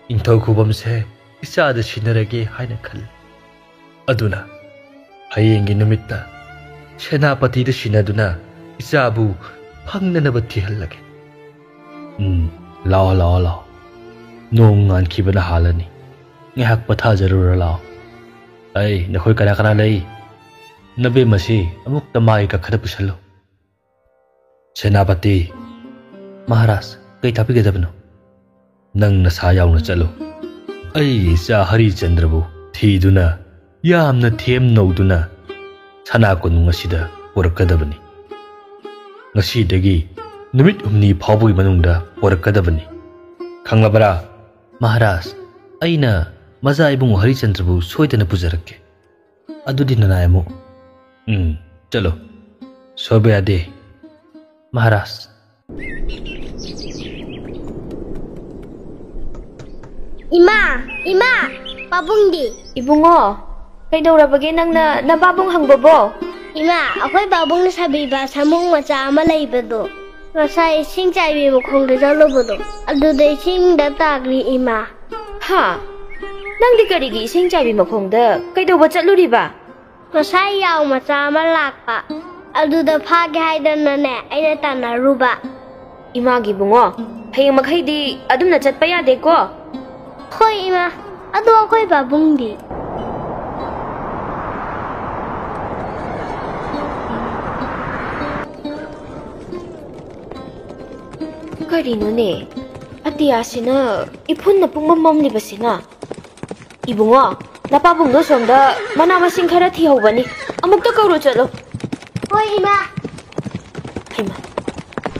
ꯅꯤꯡꯊꯧ ꯈꯨꯕꯝꯁꯦ ꯏꯆꯥꯗ ꯁꯤꯟꯅꯔꯒꯦ ꯍꯥꯏꯅ ꯈꯜꯂꯤ ꯑꯗꯨꯅ ꯍꯌꯦꯡꯒꯤ ꯅꯨꯃꯤꯠꯇ ꯁꯦꯅꯥꯄꯇꯤꯗ ꯁꯤꯟꯅꯗꯨꯅ ꯏꯆꯥꯕु ꯐꯪꯅꯅꯕ ꯊꯤꯍꯜꯂꯒꯦ ꯂꯥꯎ ꯂꯥꯎ ꯂꯥꯎ ꯅꯣꯡ ꯉꯥꯟꯈꯤꯕꯅ ꯍꯥꯜꯂꯅꯤ ꯉꯥꯏꯍꯥꯛ ꯄꯣꯊꯥꯖꯔꯨꯔ ꯂꯥꯎ ꯑꯩ ꯅꯈꯣꯏ ꯀꯅꯥ ꯀꯅꯥ ꯂꯩ ꯅꯕꯦꯝ ꯑꯁꯤ ꯑꯃꯨꯛꯇ ꯃꯥꯒꯤ ꯀꯈꯗ ꯄꯨꯁꯜꯂꯨ ꯁꯦꯅꯥꯄꯇꯤ ꯃꯍꯥꯔꯥꯖ ꯀꯩ ꯇꯥꯛꯄꯤꯒꯗꯕꯅꯣ ꯅꯪ ꯅꯁꯥ ꯌꯥꯎꯅ ꯆꯠꯂꯨ ꯑꯩ ꯏꯆꯥ ꯍꯔꯤꯆꯟꯗ꯭ꯔꯕꯨ ꯊꯤꯗꯨꯅ ꯌꯥꯝꯅ ꯊꯦꯝ ꯅꯧꯗꯨꯅ ꯁꯅꯥ ꯀꯣꯅꯨꯡ ꯑꯁꯤꯗ ꯄꯨꯔꯛꯀꯗꯕꯅꯤ ꯉꯁꯤꯗꯒꯤ ꯅꯨꯃꯤꯠ ꯍꯨꯝꯅꯤ ꯐꯥꯎꯕꯒꯤ ꯃꯅꯨꯡꯗ ꯄꯨꯔꯛꯀꯗꯕꯅꯤ ꯈꯪꯂꯕꯔꯥ ꯃꯍꯥꯔꯥꯖ ꯑꯩꯅ ꯃꯖꯥ ꯏꯕꯨꯡ ꯍꯔꯤꯆꯟꯗ꯭ꯔꯕꯨ ꯁꯣꯏꯗꯅ ꯄꯨꯖꯔꯛꯀꯦ ꯑꯗꯨꯗꯤ ꯅꯅꯥꯏ ꯑꯃꯨꯛ ꯆꯠꯂꯣ ꯁꯣꯏꯕ ꯌꯥꯗꯦ Maharaj Ima, Ima, Pabungdi. Ibungo, kaidaurabage nangna nababong hangbabo? Ima, ako'y babong nasabiba sa mong macha ama laibado. Ngasay sing chaibi mo kong rizalubado. Aduday sing datagli Ima. Ha? Nang di karigi sing chaibi mo kong da, kaidauba chatluri ba? Ngasay yaw macha ama lakpa. Aduda phage haidan na ne, ay natanaruba. Imagi bungo, hayang maghaydi adum na chat pa yade ko. Hoy Ima, ado ako'y babungdi. Karino ne? Atiya sina ipun na pumamamli ba sina? Ibungo, napabong no somda manamasing kara thiyaw ba ni? Amok ta kauro chalo. Hoy Ima. Ima,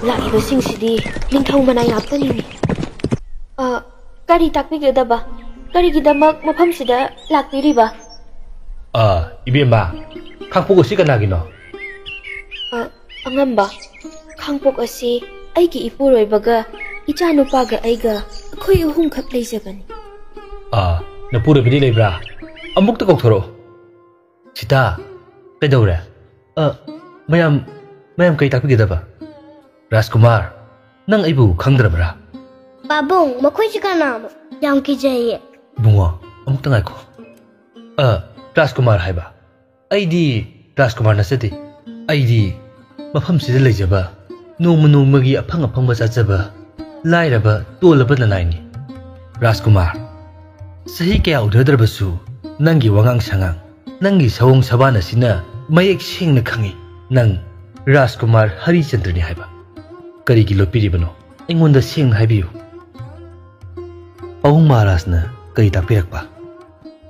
lagi ba sing sidi lingthaw manay napta ni. Kari takpigada ba? Kari gidamak mapam sida lakpiri ba? Ibemba, khangpok asi kanagino? Angamba, khangpok asi aigi ipuroy baga ichanupaga aiga akoy uhum khak leijabani. Napuro bidi lebra. Amuk ta kokthoro. Sita, kaidawre? mayam kay takpigada ba? Rajkumar, nang aibu khangdrabra? Babung, makoy si kanamo. Yang kijaye. Bungo, amuk tangay ko. Rajkumar haiba. Ay di Rajkumar nasati. Ay di mafam sida lejaba. Nung magi apang basa lairaba tolaba nanay ni. Rajkumar, sahi kaya udadrabasu nangi wangang sangang. Nangi sawong sabana sina mayek sing na kangi. Nang Rajkumar Harichandra ni haiba. Karigi lopiribano. Ingonda sing haibiyo. Pahung Maharaj na kari takpirak pa.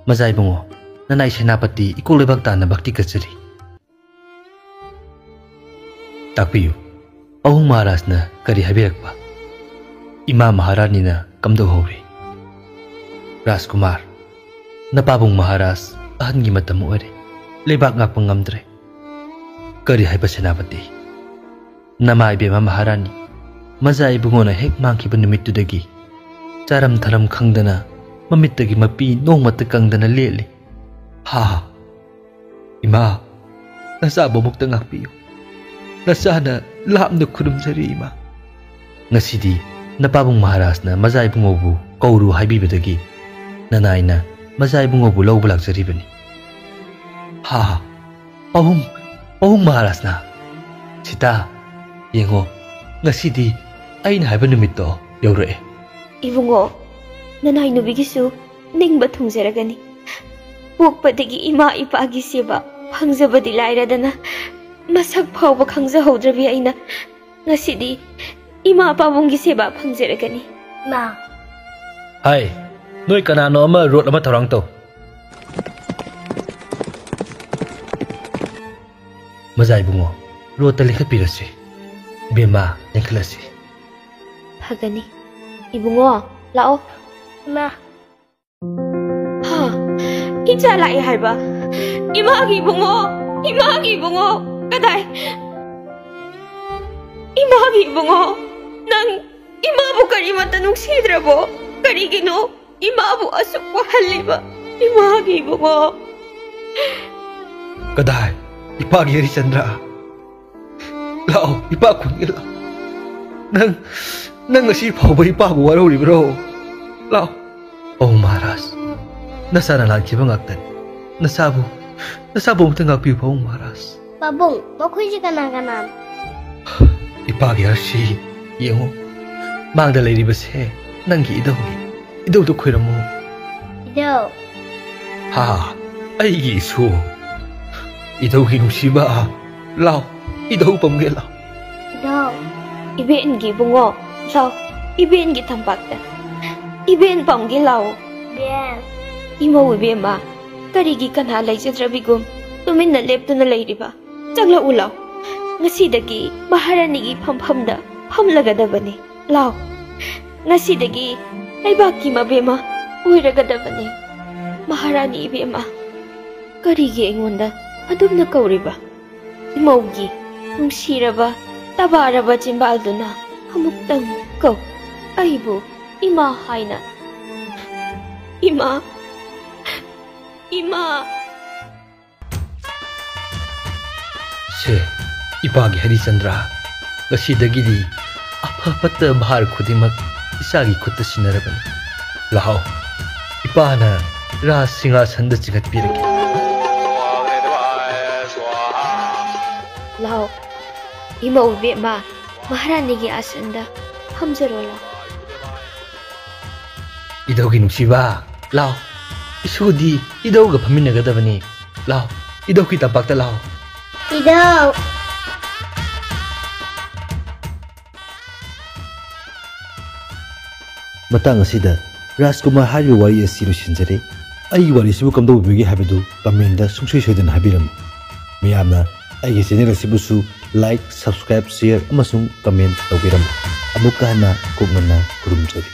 Mazay bungo, nanay senapati ikulibag ta na bakti kasari. Takpiyo, Pahung Maharaj na kari habirak pa. Ima Maharani na kamdo hori. Rajkumar, napabong Maharaj ahan gi matamu are. Lebak nga pangamdre. Kari haiba senapati. Namay bema Maharani. Mazay bungo na hek mangki panumit dagi. Charam tharam khangdana mamitagi mapi nongmata kangdana leli. Ha. Ima, nasa bumukta ngakpiyo. Nasana laam na kurumsari ima. Ngasidi, napabong Maharaj na mazay bungobu kauru haibibadagi. Nanay na mazay bungobu lawbalag saribani. Ha. Pahung Maharaj na. Sita, yengo, ngasidi ay na haiba numito yaurae. Ibungo, nanay nubigisu ningba thungzaragani. Pokpadagi ima ipagi seba phangzabadi lairadana masak phawba khangzahaudrabi aina ngasidi ima pabunggi seba phangzaragani. Ma. Hai, noi kanano ama road ama thorang to. Mazay bungo, road ta likapirasi. Bema nengklasi. Phagani. Ibungo, lao. Ma. Ha, icha lai haiba. Imagi bungo, kadai. Imagi bungo, nang imabu kari mata nungsidrabo. Karigino, imabu asuk wahaliba. Imagi bungo. Kadai, ipagi Harichandra. Lao, ipakungila. Nang ngasi phawba ipabu warori bro. Lao. Oh Maharaj. Nasana lagkiba ngaktan. Nasabu mutang ngakpiyo Pahung Maharaj. Babung, makoy si kanam. Ipagi Harshi, yengo. Mangda lairibase nangi idawdo khoiramo. Idaw. Ha, aigi isu. Idawgi nungsiba. Lao, idaw pamge lao. Idaw. Iben gi bungo, lao. Iben gi tampakta. Iben pamgi lao. Bien. Ima ubema, karigi kanha laijadrabigum. Tuminna leptuna lairiba. Changla ulaw. Ngasidagi Maharanigi phamda phamlagadabani. Lao. Ngasidagi aibaki mabema uiragadabani. Maharani ibema. Karigi engonda adumna kauriba. Imaugi nungsiraba tabaraba chimbalduna amuktang kau aibu ima haina. Ima. Se, ipagi Harichandra. Ngasidagidi apapata bahar khudimak isagi khutta sinarabani. Lao, ipana Raj Singhasanda chingatpiraki. Lao. Ima ubema Maharanigi asanda hamzarola. Idawgi nungsiba. Lao. Isudi idawga phaminagadabani. Lao. Idawgi tampakta lao. Idaw. Matang asida Rajkumar haiba wari asi losinjare. Ai wari sibu kamdobigi habadu comment sungsoi soidana habiram. Miyamna aigi channel asibusu like, subscribe, share amasung comment tawbiram. Amukka hana koknana kurumjari.